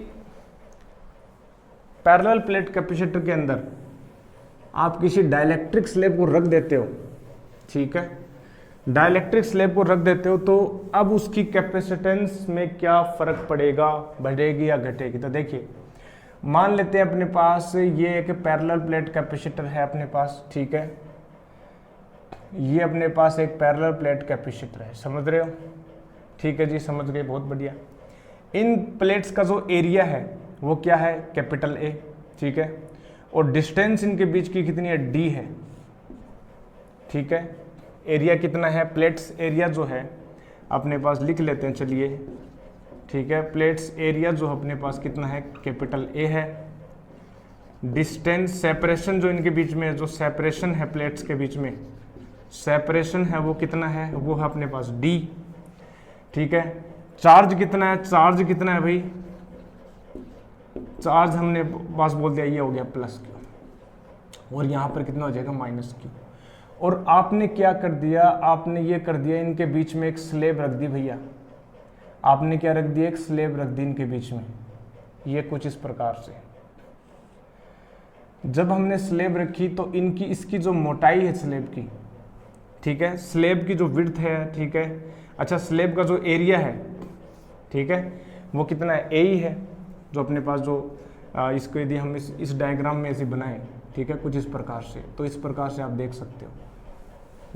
पैरेलल प्लेट कैपेसिटर के अंदर आप किसी डाइलेक्ट्रिक स्लैब को रख देते हो, ठीक है, डाइलेक्ट्रिक स्लैब को रख देते हो, तो अब उसकी कैपेसिटेंस में क्या फर्क पड़ेगा, बढ़ेगी या घटेगी। तो देखिए, मान लेते हैं अपने पास ये एक पैरेलल प्लेट कैपेसिटर है अपने पास, ठीक है, ये अपने पास एक पैरेलल प्लेट कैपेसिटर है, समझ रहे हो, ठीक है जी, समझ गए, बहुत बढ़िया। इन प्लेट्स का जो एरिया है वो क्या है, कैपिटल ए, ठीक है, और डिस्टेंस इनके बीच की कितनी है, डी है, ठीक है। एरिया कितना है, प्लेट्स एरिया जो है अपने पास लिख लेते हैं, चलिए, ठीक है। प्लेट्स एरिया जो अपने पास कितना है, कैपिटल ए है। डिस्टेंस, सेपरेशन जो इनके बीच में, जो सेपरेशन है प्लेट्स के बीच में, सेपरेशन है वो कितना है, वो है अपने पास डी, ठीक है। चार्ज कितना है, चार्ज कितना है भाई, चार्ज हमने पास बोल दिया, ये हो गया प्लस क्यू, और यहाँ पर कितना हो जाएगा, माइनस क्यू। और आपने क्या कर दिया, आपने ये कर दिया, इनके बीच में एक स्लेब रख दी भैया, आपने क्या रख दिया, एक स्लेब रख दी इनके बीच में, ये कुछ इस प्रकार से। जब हमने स्लेब रखी तो इनकी, इसकी जो मोटाई है स्लेब की, ठीक है, स्लेब की जो विड्थ है, ठीक है, अच्छा, स्लेब का जो एरिया है, ठीक है, वो कितना है, ए ही है, जो अपने पास जो इसको यदि हम इस डायग्राम में ऐसे बनाएं, ठीक है, कुछ इस प्रकार से, तो इस प्रकार से आप देख सकते हो।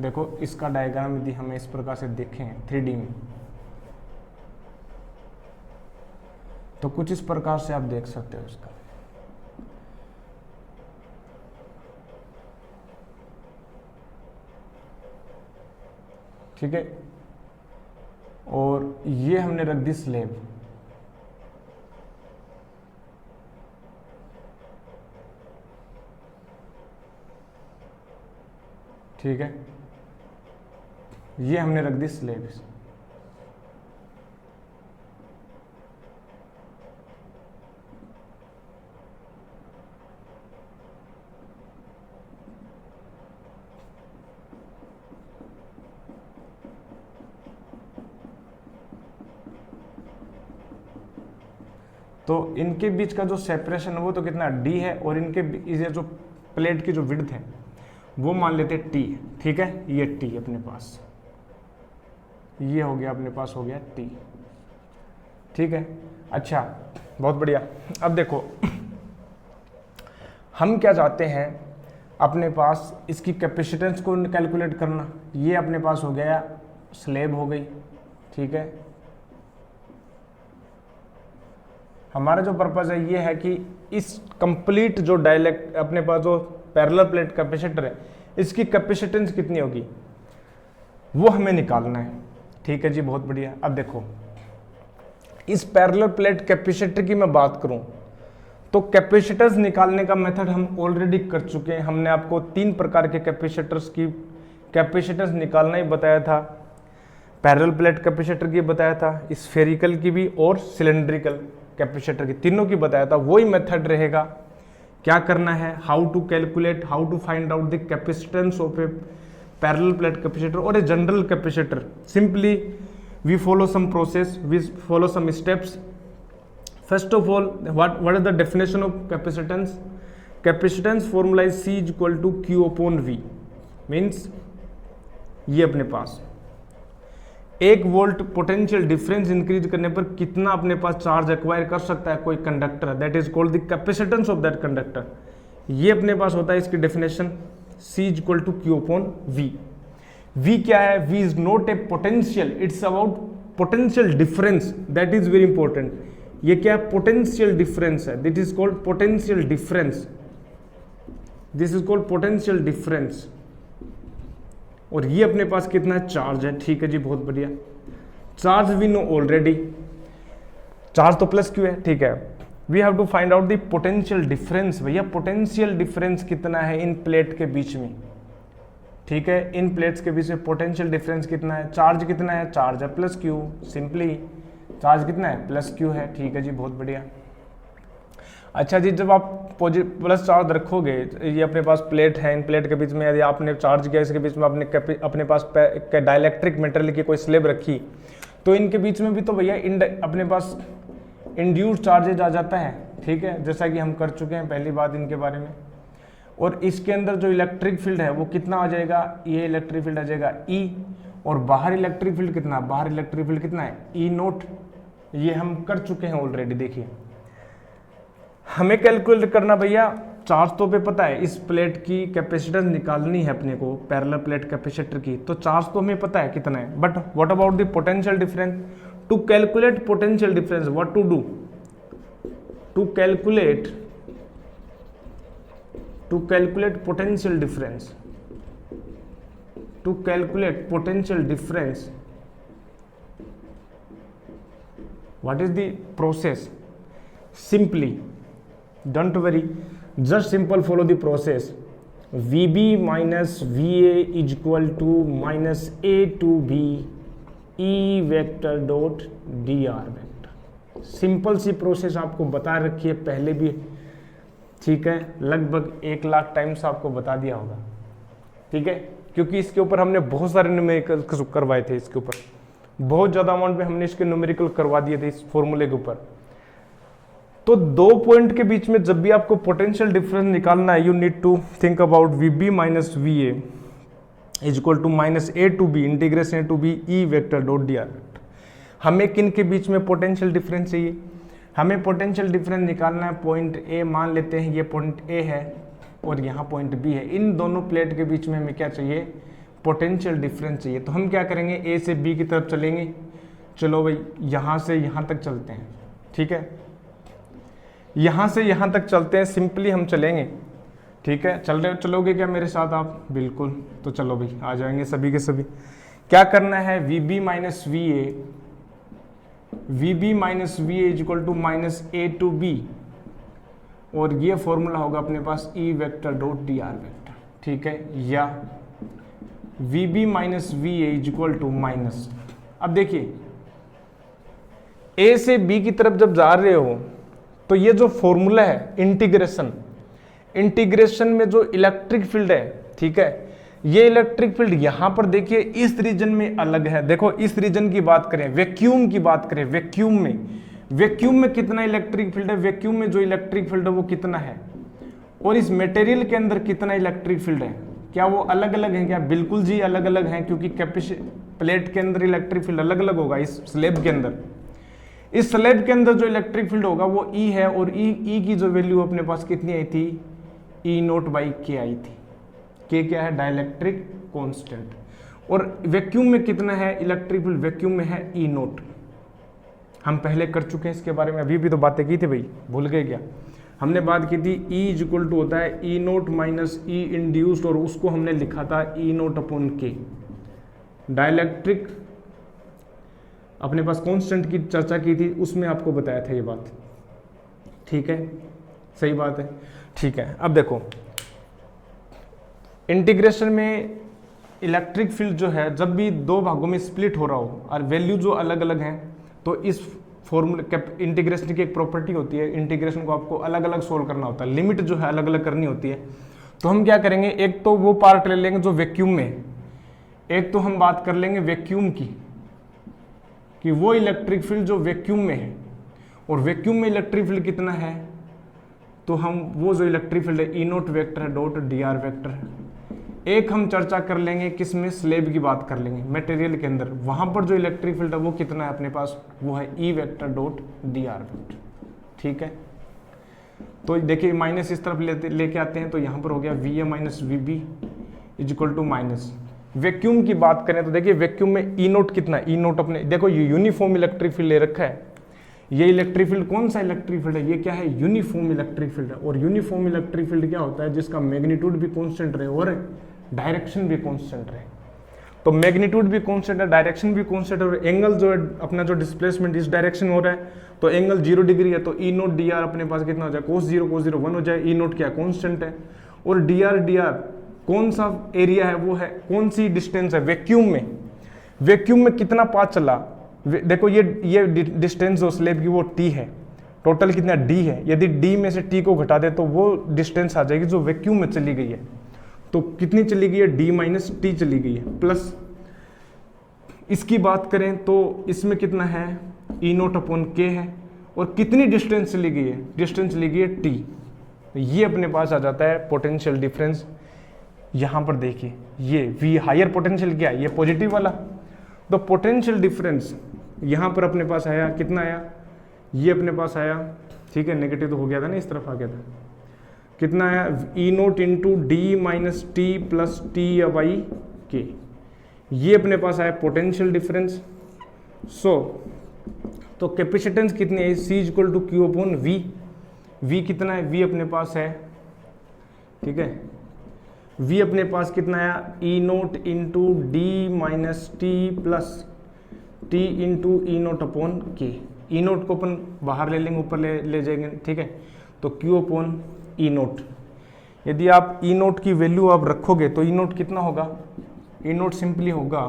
देखो इसका डायग्राम यदि हमें इस प्रकार से देखें 3D में, तो कुछ इस प्रकार से आप देख सकते हो इसका, ठीक है। और ये हमने रख दी स्लेब, ठीक है, ये हमने रख दी स्लेब। तो इनके बीच का जो सेपरेशन है वो तो कितना, डी है, और इनके ये जो प्लेट की जो विड्थ है वो मान लेते हैं टी, ठीक है, ये टी अपने पास, ये हो गया अपने पास, हो गया टी, ठीक है। अच्छा, बहुत बढ़िया। अब देखो हम क्या चाहते हैं, अपने पास इसकी कैपेसिटेंस को कैलकुलेट करना, ये अपने पास हो गया स्लेब हो गई, ठीक है। हमारा जो पर्पज़ है ये है कि इस कंप्लीट जो डायलेक्ट अपने पास जो पैरेलल प्लेट कैपेसिटर है, इसकी कैपेसिटेंस कितनी होगी वो हमें निकालना है, ठीक है जी, बहुत बढ़िया। अब देखो इस पैरेलल प्लेट कैपेसिटर की मैं बात करूं तो कैपेसिटर्स निकालने का मेथड हम ऑलरेडी कर चुके हैं। हमने आपको 3 प्रकार के कैपेसिटर्स निकालना ही बताया था, पैरेलल प्लेट कैपेसिटर की बताया था, स्फेरिकल की भी और सिलेंड्रिकल कैपेसिटर की, तीनों की बताया था। वही मेथड रहेगा। क्या करना है, how to calculate, how to find out the capacitance of a parallel plate capacitor और a general capacitor. Simply we follow some process, we follow some steps. First of all, what is the definition of capacitance? Capacitance formula is C is equal to Q upon V. Means ये अपने पास 1 वोल्ट पोटेंशियल डिफरेंस इंक्रीज करने पर कितना अपने पास चार्ज एक्वायर कर सकता है कोई conductor, that is called the capacitance of that conductor. ये अपने पास होता है इसकी definition, C is equal to Q upon V. V क्या है? V is not a potential, it's about potential difference, that is very important. ये क्या पोटेंशियल डिफरेंस है, that is called potential difference, this is called potential difference. और ये अपने पास कितना चार्ज है, ठीक है जी, बहुत बढ़िया। Charge we know already, charge तो प्लस क्यू है, ठीक है। We have to find out the potential difference, भैया पोटेंशियल डिफरेंस कितना है इन प्लेट के बीच में, ठीक है। इन प्लेट्स के बीच में पोटेंशियल डिफरेंस कितना है, चार्ज कितना है, चार्ज है प्लस क्यू, सिंपली चार्ज कितना है, प्लस क्यू है, ठीक है जी, बहुत बढ़िया। अच्छा जी, जब आप प्लस चार्ज रखोगे, ये अपने पास प्लेट है, इन प्लेट के बीच में यदि आपने चार्ज किया, इसके बीच में आपने अपने पास डाइलेक्ट्रिक मटेरियल की कोई स्लेब रखी, तो इनके बीच में भी तो भैया अपने पास इंड्यूस्ड चार्जेज आ जाता है, ठीक है, जैसा कि हम कर चुके हैं पहली बात इनके बारे में। और इसके अंदर जो इलेक्ट्रिक फील्ड है वो कितना आ जाएगा, ये इलेक्ट्रिक फील्ड आ जाएगा E, और बाहर इलेक्ट्रिक फील्ड कितना, बाहर इलेक्ट्रिक फील्ड कितना है, E नोट। ये हम कर चुके हैं ऑलरेडी। देखिए हमें कैलकुलेट करना भैया, चार्ज तो पे पता है, इस प्लेट की कैपेसिटेंस निकालनी है अपने को, पैरेलल प्लेट कैपेसिटर की, तो चार्ज तो हमें पता है कितना है, but what about the potential difference. To calculate potential difference, what to do, to calculate potential difference, to calculate potential difference, what is the process? Simply, don't worry, just simple follow the process. VB minus VA is equal to minus A to B E vector dot dr vector. Simple सी प्रोसेस आपको बता रखी है पहले भी, ठीक है, लगभग 1 लाख टाइम्स आपको बता दिया होगा, ठीक है, क्योंकि इसके ऊपर हमने बहुत सारे न्यूमेरिकल करवाए थे, इसके ऊपर बहुत ज़्यादा अमाउंट में हमने इसके न्यूमेरिकल करवा दिए थे इस फॉर्मूले के ऊपर। तो 2 पॉइंट के बीच में जब भी आपको पोटेंशियल डिफरेंस निकालना है, you need to think about VB minus VA is equal to minus A to B integration A to B E vector dot dr vector. हमें किन के बीच में पोटेंशियल डिफरेंस चाहिए, हमें पोटेंशियल डिफरेंस निकालना है पॉइंट ए, मान लेते हैं ये पॉइंट ए है और यहाँ पॉइंट बी है, इन दोनों प्लेट के बीच में हमें क्या चाहिए, पोटेंशियल डिफरेंस चाहिए। तो हम क्या करेंगे, ए से बी की तरफ चलेंगे, चलो भाई यहाँ से यहाँ तक चलते हैं, ठीक है, यहाँ से यहाँ तक चलते हैं, सिंपली हम चलेंगे, ठीक है, चलोगे क्या मेरे साथ आप, बिल्कुल, तो चलो भाई आ जाएंगे सभी के सभी। क्या करना है, VB minus VA is equal to minus A to B, और ये फॉर्मूला होगा अपने पास E vector dot dr vector, ठीक है, या VB minus VA is equal to minus, अब देखिए A से B की तरफ जब जा रहे हो तो ये जो फॉर्मूला है इंटीग्रेशन में जो इलेक्ट्रिक फील्ड है, ठीक है, ये इलेक्ट्रिक फील्ड यहां पर देखिए इस रीजन में अलग है। देखो इस रीजन की बात करें, वैक्यूम की बात करें, वैक्यूम में कितना इलेक्ट्रिक फील्ड है, वैक्यूम में जो इलेक्ट्रिक फील्ड है वो कितना है, और इस मटेरियल के अंदर कितना इलेक्ट्रिक फील्ड है, क्या वो अलग अलग है क्या, बिल्कुल जी अलग अलग है, क्योंकि प्लेट के अंदर इलेक्ट्रिक फील्ड अलग अलग होगा। इस स्लैब के अंदर जो इलेक्ट्रिक फील्ड होगा वो E है, और E की जो वैल्यू अपने पास कितनी आई थी, E नोट बाई के आई थी। के क्या है, डाइलेक्ट्रिक कांस्टेंट, और वैक्यूम में कितना है इलेक्ट्रिक फील्ड, वैक्यूम में है E नोट। हम पहले कर चुके हैं इसके बारे में, अभी भी तो बातें की थी भाई, भूल गए क्या, हमने बात की थी E इज इक्वल टू होता है E note minus E induced, और उसको हमने लिखा था E नोट अपॉन के। डाइलेक्ट्रिक अपने पास कांस्टेंट की चर्चा की थी, उसमें आपको बताया था ये बात, ठीक है, सही बात है, ठीक है। अब देखो इंटीग्रेशन में इलेक्ट्रिक फील्ड जो है जब भी 2 भागों में स्प्लिट हो रहा हो और वैल्यू जो अलग अलग हैं, तो इस फॉर्मूले इंटीग्रेशन की एक प्रॉपर्टी होती है, इंटीग्रेशन को आपको अलग अलग सोल्व करना होता है, लिमिट जो है अलग अलग करनी होती है। तो हम क्या करेंगे, एक तो वो पार्ट ले लेंगे जो वैक्यूम में है, एक तो हम बात कर लेंगे वैक्यूम की, कि वो इलेक्ट्रिक फील्ड जो वैक्यूम में है, और वैक्यूम में इलेक्ट्रिक फील्ड कितना है, तो हम वो जो इलेक्ट्रिक फील्ड है E नोट वेक्टर है डॉट dr वेक्टर है। एक हम चर्चा कर लेंगे किसमें, स्लेब की बात कर लेंगे, मटेरियल के अंदर, वहां पर जो इलेक्ट्रिक फील्ड है वो कितना है अपने पास, वो है E vector dot dr vector, ठीक है। तो देखिए माइनस इस तरफ लेके आते हैं, तो यहाँ पर हो गया VA minus VB is equal to minus. Vacuum की बात करें तो देखिए वैक्यूम में E नोट कितना है, E नोट अपने देखो ये यूनिफॉर्म इलेक्ट्रिक फील्ड ले रखा है, ये इलेक्ट्रिक फील्ड कौन सा इलेक्ट्रिक फील्ड है, ये क्या है, यूनिफॉर्म इलेक्ट्रिक फील्ड है। और यूनिफॉर्म इलेक्ट्रिक फील्ड क्या होता है, जिसका मैग्नीट्यूड भी कांस्टेंट रहे और डायरेक्शन भी कांस्टेंट रहे। तो मैग्नीट्यूड भी कांस्टेंट है, डायरेक्शन भी कांस्टेंट है, और एंगल जो है अपना जो डिस्प्लेसमेंट इस डायरेक्शन हो रहा है तो एंगल 0 डिग्री है, तो ई नोट डी आर अपने पास कितना हो जाए, कोस 0 1 हो जाए। ई नोट क्या कॉन्स्टेंट है, और डी आर कौन सा एरिया है, वो है कौन सी डिस्टेंस है वैक्यूम में, वैक्यूम में कितना पाथ चला। देखो ये डिस्टेंस जो स्लेब की वो टी है, टोटल कितना डी है। यदि डी में से टी को घटा दे तो वो डिस्टेंस आ जाएगी जो वैक्यूम में चली गई है। तो कितनी चली गई है, डी माइनस टी चली गई है। प्लस इसकी बात करें तो इसमें कितना है, ई नोट अपॉन के है, और कितनी डिस्टेंस चली गई है, डिस्टेंस चली गई है टी। ये अपने पास आ जाता है पोटेंशियल डिफरेंस। यहां पर देखिए ये वी हायर पोटेंशियल क्या है, ये पॉजिटिव वाला। तो पोटेंशियल डिफरेंस यहां पर अपने पास आया, कितना आया, ये अपने पास आया, ठीक है, नेगेटिव तो हो गया था ना, इस तरफ आ गया था, कितना आया, E naught into D minus T plus T by K. ये अपने पास आया पोटेंशियल डिफरेंस। तो कैपेसिटेंस कितनी है, C equal to Q upon V. V कितना है, वी अपने पास है, ठीक है, वी अपने पास कितना आया, E naught into D minus T plus T into E naught upon K. E note को अपन बाहर ले लेंगे, ऊपर ले जाएंगे, ठीक है। तो क्यू अपॉन ई नोट, यदि आप ई नोट की वैल्यू आप रखोगे तो ई नोट कितना होगा, ई नोट सिंपली होगा,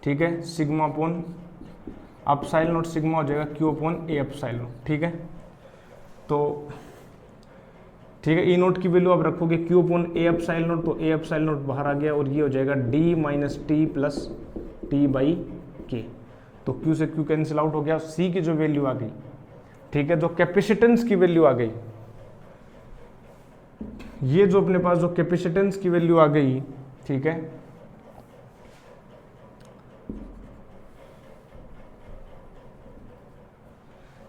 ठीक है, सिग्मा अपॉन अपसाइल नोट, सिग्मा हो जाएगा क्यू अपॉन ए अपसाइल नोट, ठीक है। तो ठीक है, ई नोट की वैल्यू आप रखोगे क्यू अपॉन ए अपसाइल नोट, तो ए अपसाइल नोट बाहर आ गया, और ये हो जाएगा D minus T plus T by के। तो क्यू से क्यू कैंसिल आउट हो गया, सी की जो वैल्यू आ गई, ठीक है, जो कैपेसिटेंस की वैल्यू आ गई, ये जो अपने पास जो कैपेसिटेंस की वैल्यू आ गई, ठीक है,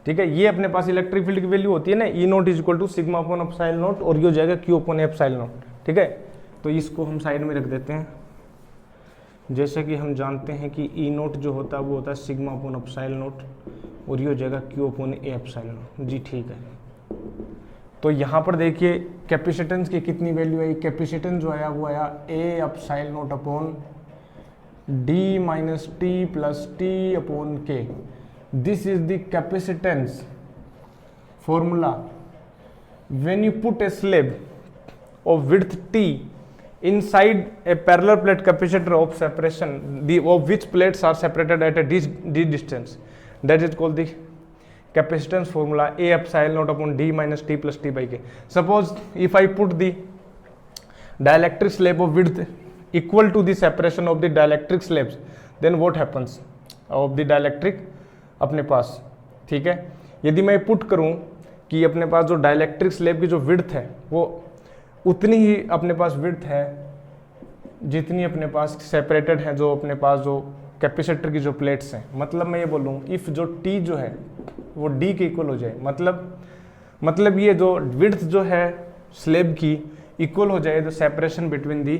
ठीक है, ये अपने पास इलेक्ट्रिक फील्ड की वैल्यू होती है ना, E naught is equal to sigma upon epsilon naught, और ये हो जाएगा क्यू अपॉन एप्सिलॉन नोट, ठीक है। तो इसको हम साइड में रख देते हैं। जैसे कि हम जानते हैं कि ई नोट जो होता है वो होता है सिग्मा अपॉन एप्सिलॉन नोट, और ये हो जाएगा Q upon A epsilon naught, जी ठीक है। तो यहाँ पर देखिए कैपेसिटेंस की कितनी वैल्यू आई, कैपेसिटेंस जो आया वो आया ए epsilon naught upon D minus T plus T upon के। This is the capacitance formula when you put a slab of width T inside a parallel plate capacitor of separation, of which plates are separated at a d distance. That is called the capacitance formula, A epsilon naught upon D minus T plus T by K. Suppose if I put the dielectric slab of width equal to the separation of the dielectric slabs, then what happens of the dielectric अपने पास, ठीक है। यदि मैं पुट करूं कि अपने पास जो डाइलेक्ट्रिक स्लेब की जो विड्थ है वो उतनी ही अपने पास विड्थ है जितनी अपने पास सेपरेटेड है जो अपने पास जो कैपेसिटर की जो प्लेट्स हैं। मतलब मैं ये बोलूँ इफ़ जो टी जो है वो डी के इक्वल हो जाए, मतलब ये जो विड्थ जो है स्लेब की इक्वल हो जाए the separation between the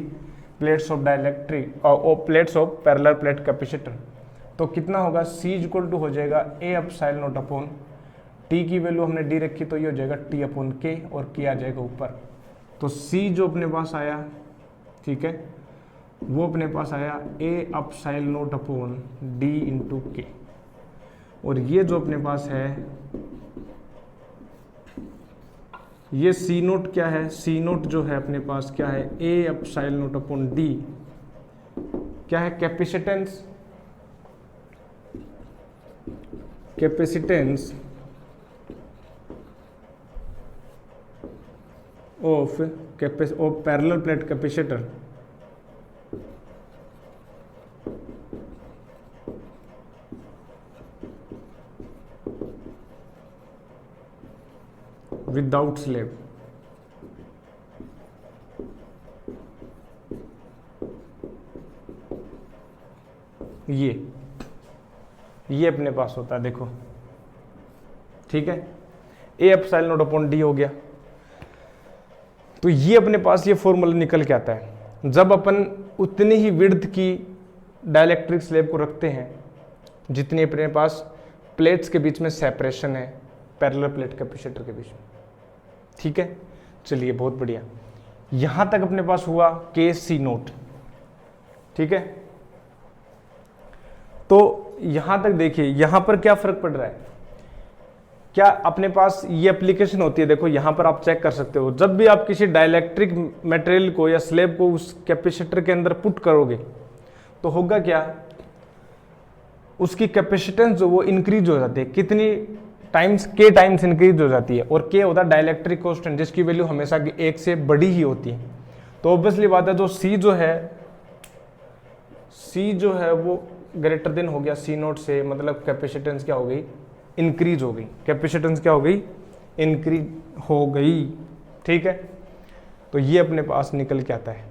plates of dielectric और plates of parallel plate capacitor. तो कितना होगा, C इक्वल टू हो जाएगा A epsilon naught upon T की वैल्यू हमने डी रखी तो ये हो जाएगा टी अपॉन के, और के आ जाएगा ऊपर। तो C जो अपने पास आया, ठीक है, वो अपने पास आया ए epsilon naught upon D into के, और ये जो अपने पास है ये C नोट क्या है, C नोट जो है अपने पास क्या है, ए एप्सिलॉन नोट अपॉन डी क्या है, capacitance of parallel plate capacitor without slab। ये अपने पास होता है, देखो ठीक है, ए एप्सिलॉन नोट अपॉन डी हो गया। तो ये अपने पास ये फॉर्मूला निकल के आता है जब अपन उतनी ही विड्थ की डाइलेक्ट्रिक स्लेब को रखते हैं जितनी अपने पास प्लेट्स के बीच में सेपरेशन है पैरेलल प्लेट कैपेसिटर के बीच में, ठीक है। चलिए बहुत बढ़िया, यहां तक अपने पास हुआ के सी नोट, ठीक है। तो यहां तक देखिए यहां पर क्या फर्क पड़ रहा है, क्या अपने पास ये एप्लीकेशन होती है, देखो यहाँ पर आप चेक कर सकते हो, जब भी आप किसी डाइलेक्ट्रिक मटेरियल को या स्लेब को उस कैपेसिटर के अंदर पुट करोगे तो होगा क्या, उसकी कैपेसिटेंस जो वो इंक्रीज हो जाती है, कितनी टाइम्स, के टाइम्स इंक्रीज हो जाती है, और के होता है डाइलेक्ट्रिक कांस्टेंट जिसकी वैल्यू हमेशा एक से बड़ी ही होती है। तो ऑब्वियसली बात है जो सी जो है वो ग्रेटर देन हो गया सी नोट से, मतलब कैपेसिटेंस क्या हो गई, इंक्रीज हो गई, कैपेसिटेंस क्या हो गई, इंक्रीज हो गई। ठीक है, तो ये अपने पास निकल के आता है।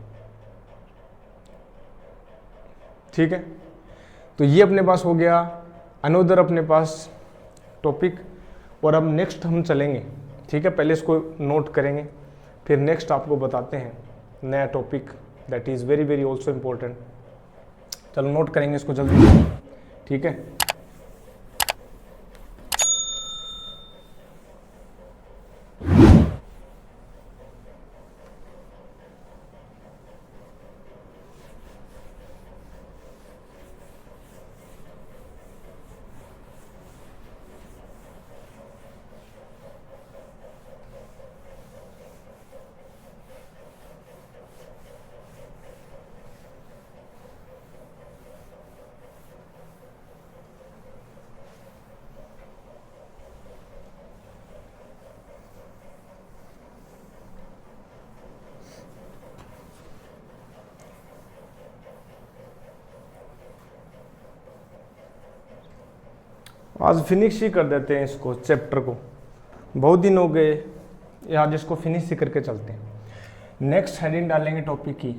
ठीक है, तो ये अपने पास हो गया अनोदर अपने पास टॉपिक। और अब नेक्स्ट हम चलेंगे, ठीक है, पहले इसको नोट करेंगे, फिर नेक्स्ट आपको बताते हैं नया topic that is very very also important. चलो नोट करेंगे इसको जल्दी, ठीक है। आज फिनिश ही कर देते हैं इसको, चैप्टर को, बहुत दिन हो गए, आज इसको फिनिश ही करके चलते हैं। नेक्स्ट हेडिंग डालेंगे टॉपिक की,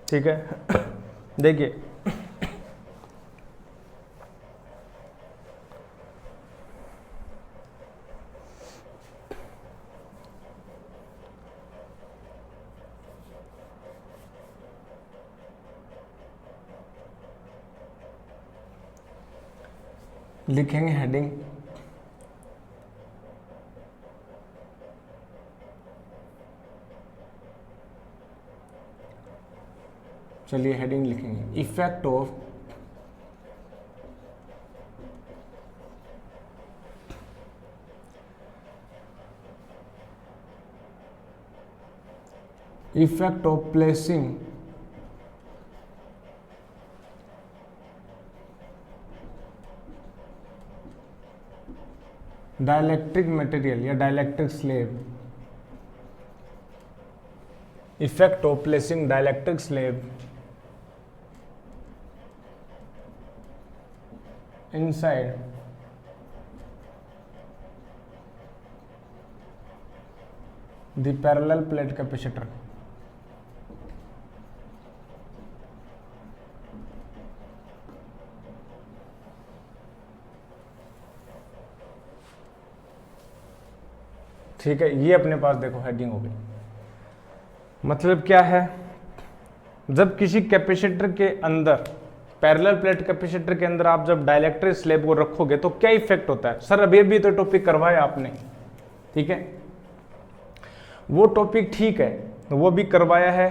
ठीक है। देखिए लिखेंगे हेडिंग, चलिए हेडिंग लिखेंगे, effect of placing dielectric material या dielectric slab, effect of placing dielectric slab inside the parallel plate capacitor। ठीक है, ये अपने पास देखो हेडिंग हो गई। मतलब क्या है, जब किसी कैपेसिटर के अंदर, पैरेलल प्लेट कैपेसिटर के अंदर आप जब डाइलेक्ट्रिक स्लेब को रखोगे तो क्या इफेक्ट होता है। सर अभी भी तो टॉपिक करवाया आपने, ठीक है, वो टॉपिक ठीक है, वो भी करवाया है,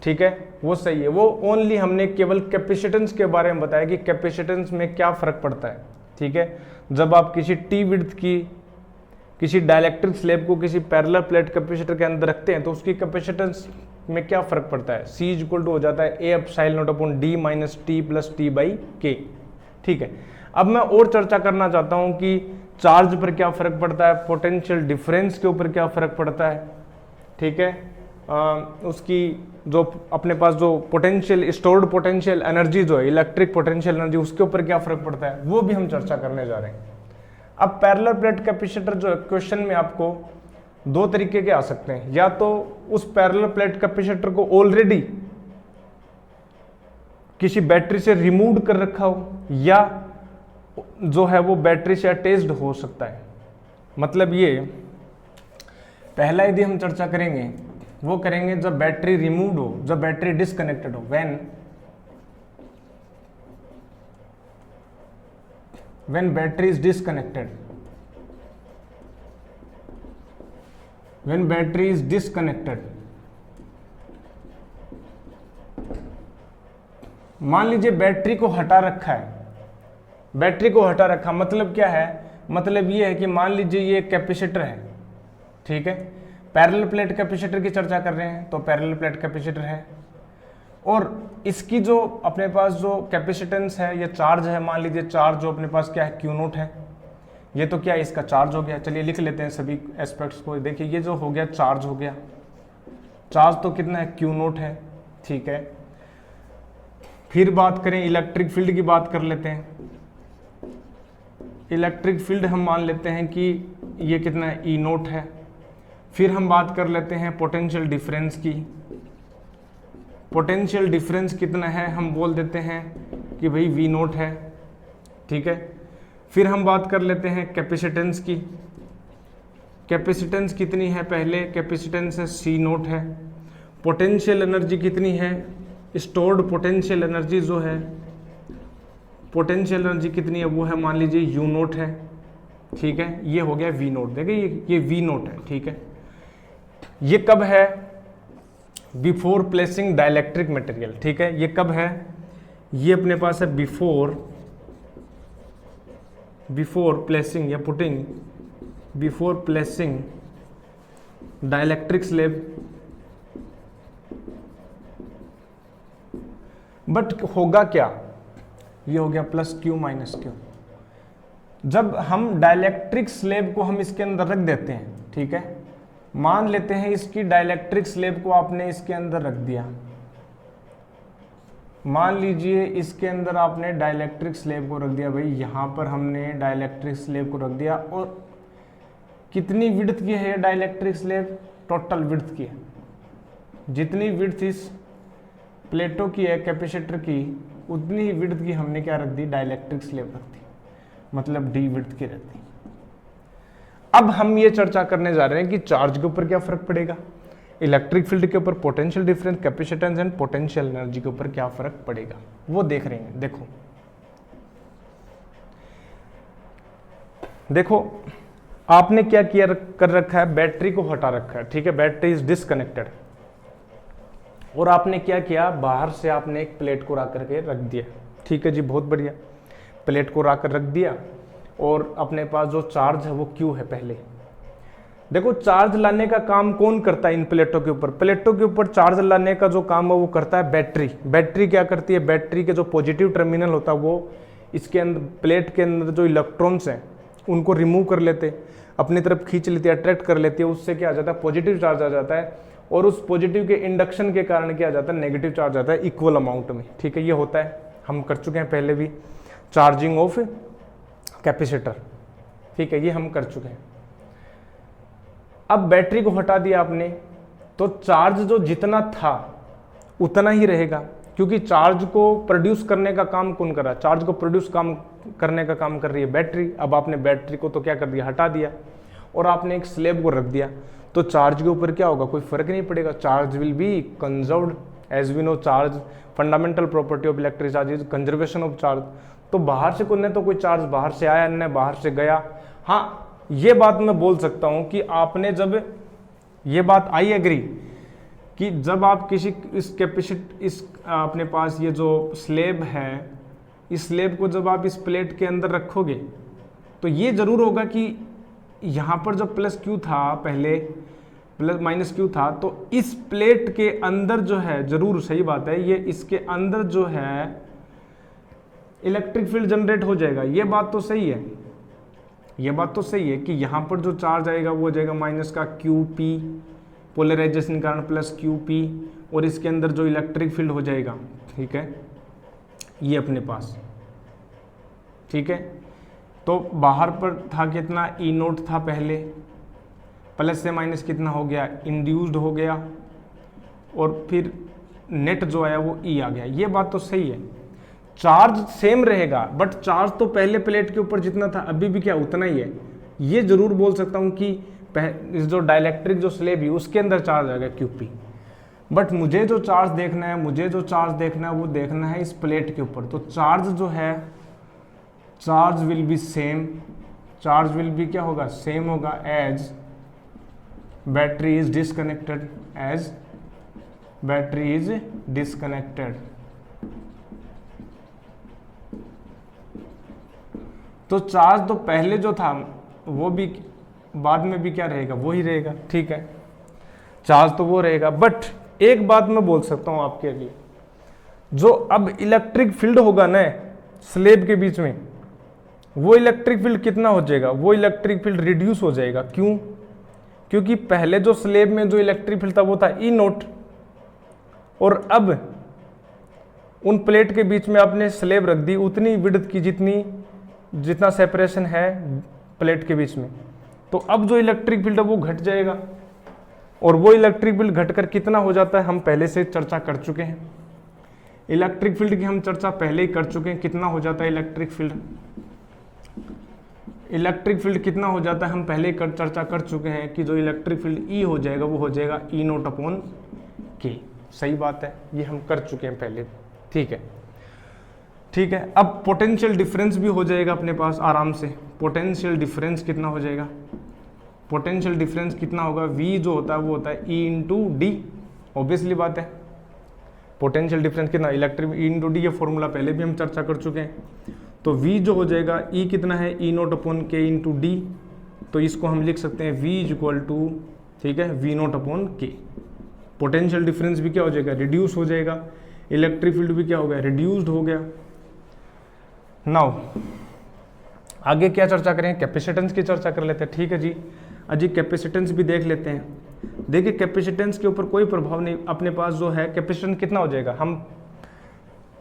ठीक है, वो सही है। वो ओनली हमने केवल कैपेसिटेंस के बारे में बताया कि कैपेसिटेंस में क्या फर्क पड़ता है, ठीक है। जब आप किसी टी विड्थ की किसी डाइलेक्ट्रिक स्लेब को किसी पैरेलल प्लेट कैपेसिटर के अंदर रखते हैं तो उसकी कैपेसिटेंस में क्या फर्क पड़ता है, C इक्वल टू हो जाता है A epsilon not upon D minus T plus T by K। ठीक है, अब मैं और चर्चा करना चाहता हूं कि चार्ज पर क्या फर्क पड़ता है, पोटेंशियल डिफरेंस के ऊपर क्या फर्क पड़ता है, ठीक है, उसकी जो अपने पास जो पोटेंशियल स्टोर्ड पोटेंशियल एनर्जी जो है, इलेक्ट्रिक पोटेंशियल एनर्जी, उसके ऊपर क्या फर्क पड़ता है, वो भी हम चर्चा करने जा रहे हैं। अब पैरेलल प्लेट कैपेसिटर जो क्वेश्चन में आपको दो तरीके के आ सकते हैं, या तो उस पैरेलल प्लेट कैपेसिटर को ऑलरेडी किसी बैटरी से रिमूव कर रखा हो, या जो है वो बैटरी से अटैच्ड हो सकता है। मतलब ये पहला यदि हम चर्चा करेंगे वो करेंगे जब बैटरी रिमूव्ड हो, जब बैटरी डिस्कनेक्टेड हो, when battery is disconnected, when battery is disconnected, मान लीजिए बैटरी को हटा रखा है, बैटरी को हटा रखा, मतलब क्या है, मतलब ये है कि मान लीजिए ये कैपेसिटर है, ठीक है, पैरेलल प्लेट कैपेसिटर की चर्चा कर रहे हैं, तो पैरेलल प्लेट कैपेसिटर है, और इसकी जो अपने पास जो कैपेसिटेंस है, ये चार्ज है, मान लीजिए चार्ज जो अपने पास क्या है, क्यू नोट है, ये तो क्या है, इसका चार्ज हो गया। चलिए लिख लेते हैं सभी एस्पेक्ट्स को। देखिए ये जो हो गया चार्ज हो गया, चार्ज तो कितना है, क्यू नोट है, ठीक है। फिर बात करें इलेक्ट्रिक फील्ड की, बात कर लेते हैं। इलेक्ट्रिक फील्ड हम मान लेते हैं कि ये कितना है, ई नोट है। फिर हम बात कर लेते हैं पोटेंशियल डिफरेंस की। पोटेंशियल डिफरेंस कितना है, हम बोल देते हैं कि भाई वी नोट है, ठीक है। फिर हम बात कर लेते हैं कैपेसिटेंस की। कैपेसिटेंस कितनी है, पहले कैपेसिटेंस है सी नोट है। पोटेंशियल एनर्जी कितनी है, स्टोर्ड पोटेंशियल एनर्जी जो है, पोटेंशियल एनर्जी कितनी है, वो है मान लीजिए यू नोट है, ठीक है। ये हो गया वी नोट, देखिए ये वी नोट है, ठीक है। ये कब है, बिफोर प्लेसिंग डाइलेक्ट्रिक मटेरियल, ठीक है। ये कब है, ये अपने पास है बिफोर प्लेसिंग या putting, before placing dielectric slab. But होगा क्या, ये हो गया प्लस क्यू माइनस क्यू। जब हम डाइलेक्ट्रिक स्लेब को हम इसके अंदर रख देते हैं, ठीक है, मान लेते हैं इसकी डाइलेक्ट्रिक स्लेब को आपने इसके अंदर रख दिया, मान लीजिए इसके अंदर आपने डाइलेक्ट्रिक स्लेब को रख दिया, भाई यहां पर हमने डाइलेक्ट्रिक स्लेब को रख दिया, और कितनी विड्थ की है डाइलेक्ट्रिक स्लेब, टोटल विड्थ की है, जितनी विड्थ इस प्लेटों की है कैपेसिटर की, उतनी ही विड्थ की हमने क्या रख दी, डाइलेक्ट्रिक स्लेब रख दी, मतलब डी विड्थ की रख दी। अब हम ये चर्चा करने जा रहे हैं कि चार्ज के ऊपर क्या फर्क पड़ेगा, इलेक्ट्रिक फील्ड के ऊपर, potential difference, capacitance and potential energy के ऊपर क्या फर्क पड़ेगा, वो देख रहे हैं। देखो आपने क्या किया कर रखा है, बैटरी को हटा रखा है, ठीक है, बैटरी इज डिसकनेक्टेड, और आपने क्या किया, बाहर से आपने एक प्लेट को ला करके रख दिया, ठीक है जी, बहुत बढ़िया, प्लेट को ला कर रख दिया, और अपने पास जो चार्ज है वो क्यू है। पहले देखो चार्ज लाने का काम कौन करता है इन प्लेटों के ऊपर, प्लेटों के ऊपर चार्ज लाने का जो काम है वो करता है बैटरी। बैटरी क्या करती है, बैटरी के जो पॉजिटिव टर्मिनल होता है वो इसके अंदर, प्लेट के अंदर जो इलेक्ट्रॉन्स हैं उनको रिमूव कर लेते, अपनी तरफ खींच लेती है, अट्रैक्ट कर लेती है, उससे क्या आ जाता है, पॉजिटिव चार्ज आ जाता है, और उस पॉजिटिव के इंडक्शन के कारण क्या आ जाता है, नेगेटिव चार्ज आता है इक्वल अमाउंट में, ठीक है। ये होता है, हम कर चुके हैं पहले भी, चार्जिंग ऑफ कैपेसिटर, ठीक है, ये हम कर चुके हैं। अब बैटरी को हटा दिया आपने, तो चार्ज जो जितना था उतना ही रहेगा, क्योंकि चार्ज को प्रोड्यूस करने का काम कौन कर रहा है, चार्ज को प्रोड्यूस करने का काम कर रही है बैटरी। अब आपने बैटरी को तो क्या कर दिया, हटा दिया, और आपने एक स्लेब को रख दिया, तो चार्ज के ऊपर क्या होगा, कोई फर्क नहीं पड़ेगा, charge will be conserved, as we know charge fundamental property of electric charge is conservation of charge. तो बाहर से कोई, तो कोई चार्ज बाहर से आया, न बाहर से गया। हाँ ये बात मैं बोल सकता हूं कि आपने जब ये बात आई एग्री कि जब आप किसी इस अपने पास ये जो स्लेब है, इस स्लेब को जब आप इस प्लेट के अंदर रखोगे तो ये जरूर होगा कि यहाँ पर जब प्लस क्यू था, पहले प्लस माइनस क्यू था, तो इस प्लेट के अंदर जो है, जरूर सही बात है, ये इसके अंदर जो है इलेक्ट्रिक फील्ड जनरेट हो जाएगा। ये बात तो सही है, ये बात तो सही है कि यहाँ पर जो चार्ज आएगा वो हो जाएगा माइनस का क्यू पी, पोलराइजेशन के कारण प्लस क्यू पी, और इसके अंदर जो इलेक्ट्रिक फील्ड हो जाएगा, ठीक है, ये अपने पास, ठीक है। तो बाहर पर था कितना, ई नोट था पहले, प्लस से माइनस कितना हो गया, इंड्यूस्ड हो गया, और फिर नेट जो आया वो ई आ गया। ये बात तो सही है, चार्ज सेम रहेगा, बट चार्ज तो पहले प्लेट के ऊपर जितना था अभी भी क्या उतना ही है। ये जरूर बोल सकता हूँ कि इस जो डाइलेक्ट्रिक जो स्लेब है उसके अंदर चार्ज आएगा क्यूपी, बट मुझे जो चार्ज देखना है, वो देखना है इस प्लेट के ऊपर। तो चार्ज जो है, charge will be same, charge will be क्या होगा, सेम होगा, as battery is disconnected, as battery is disconnected. तो चार्ज तो पहले जो था वो भी बाद में भी क्या रहेगा, वो ही रहेगा, ठीक है, चार्ज तो वो रहेगा। बट एक बात मैं बोल सकता हूं आपके लिए, जो अब इलेक्ट्रिक फील्ड होगा ना स्लेब के बीच में, वो इलेक्ट्रिक फील्ड कितना हो जाएगा, वो इलेक्ट्रिक फील्ड रिड्यूस हो जाएगा। क्यों? क्योंकि पहले जो स्लेब में जो इलेक्ट्रिक फील्ड था वो था ई नोट, और अब उन प्लेट के बीच में आपने स्लेब रख दी उतनी विड्थ की जितना सेपरेशन है प्लेट के बीच में, तो अब जो इलेक्ट्रिक फील्ड है वो घट जाएगा, और वो इलेक्ट्रिक फील्ड घटकर कितना हो जाता है, हम पहले से चर्चा कर चुके हैं। इलेक्ट्रिक फील्ड की हम चर्चा पहले ही कर चुके हैं। कितना हो जाता है इलेक्ट्रिक फील्ड, इलेक्ट्रिक फील्ड कितना हो जाता है हम पहले ही चर्चा कर चुके हैं कि जो इलेक्ट्रिक फील्ड ई हो जाएगा वो हो जाएगा ई नोट अपॉन के। सही बात है, ये हम कर चुके हैं पहले, ठीक है, ठीक है। अब पोटेंशियल डिफरेंस भी हो जाएगा अपने पास आराम से। पोटेंशियल डिफरेंस कितना हो जाएगा, पोटेंशियल डिफरेंस कितना होगा, V जो होता है वो होता है E इंटू डी, ऑब्वियसली बात है। पोटेंशियल डिफरेंस कितना, इलेक्ट्रिक E इंटू डी, ये फॉर्मूला पहले भी हम चर्चा कर चुके हैं। तो V जो हो जाएगा E कितना है, E नोट अपॉन के इंटू डी, तो इसको हम लिख सकते हैं V इज इक्वल टू, ठीक है, V नोट अपॉन के। पोटेंशियल डिफरेंस भी क्या हो जाएगा, रिड्यूस हो जाएगा, इलेक्ट्रिक फील्ड भी क्या हो गया, रिड्यूस्ड हो गया। नाउ आगे क्या चर्चा करें, कैपेसिटेंस की चर्चा कर लेते हैं, ठीक है जी। अजी कैपेसिटेंस भी देख लेते हैं। देखिए कैपेसिटेंस के ऊपर कोई प्रभाव नहीं, अपने पास जो है कैपेसिटेंस कितना हो जाएगा, हम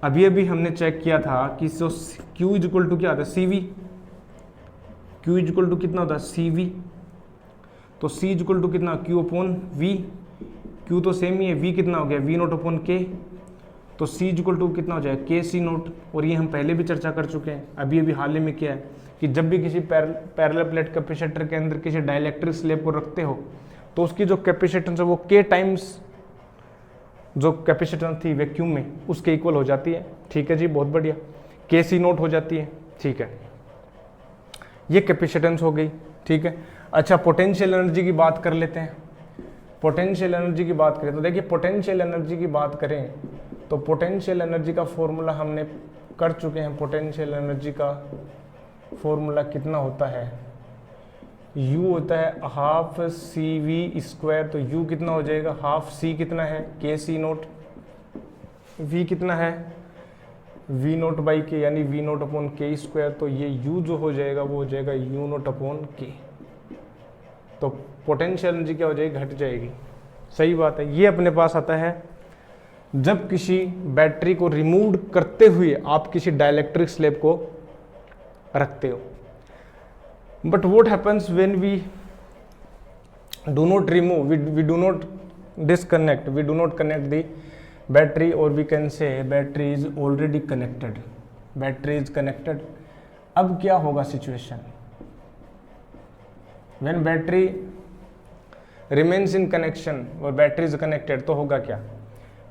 अभी हमने चेक किया था कि जो Q इज इक्वल टू क्या होता है, CV, Q is equal to कितना होता है, CV, तो C इज इक्वल टू कितना, Q अपॉन V, Q तो सेम ही है, V कितना हो गया, V नोट अपॉन K, तो C इज इक्वल टू कितना हो जाएगा, KC नोट। और ये हम पहले भी चर्चा कर चुके हैं, अभी हाल ही में क्या है कि जब भी किसी पैरेलल प्लेट कैपेसिटर के अंदर किसी डाइलेक्ट्रिक स्लेब को रखते हो तो उसकी जो कैपेसिटेंस है वो K टाइम्स जो कैपेसिटेंस थी वैक्यूम में उसके इक्वल हो जाती है, ठीक है जी, बहुत बढ़िया, KC नोट हो जाती है, ठीक है, ये कैपेसिटेंस हो गई, ठीक है। अच्छा पोटेंशियल एनर्जी की बात कर लेते हैं। पोटेंशियल एनर्जी की बात करें तो देखिए पोटेंशियल एनर्जी की बात करें तो पोटेंशियल एनर्जी का फॉर्मूला हमने कर चुके हैं। पोटेंशियल एनर्जी का फॉर्मूला कितना होता है, U होता है हाफ CV स्क्वायर, तो U कितना हो जाएगा, हाफ C कितना है, KC नोट, V कितना है, V नोट बाई के यानी V naught upon K square, तो ये U जो हो जाएगा वो हो जाएगा U नोट अपॉन K। तो पोटेंशियल एनर्जी क्या हो जाएगी, घट जाएगी, सही बात है। ये अपने पास आता है जब किसी बैटरी को रिमूव करते हुए आप किसी डाइलेक्ट्रिक स्लेब को रखते हो। But what happens when we do not remove, we do not disconnect, we do not connect the battery, और we can say battery is already connected, battery is connected. अब क्या होगा situation, when battery remains in connection और बैटरी इज कनेक्टेड, तो होगा क्या,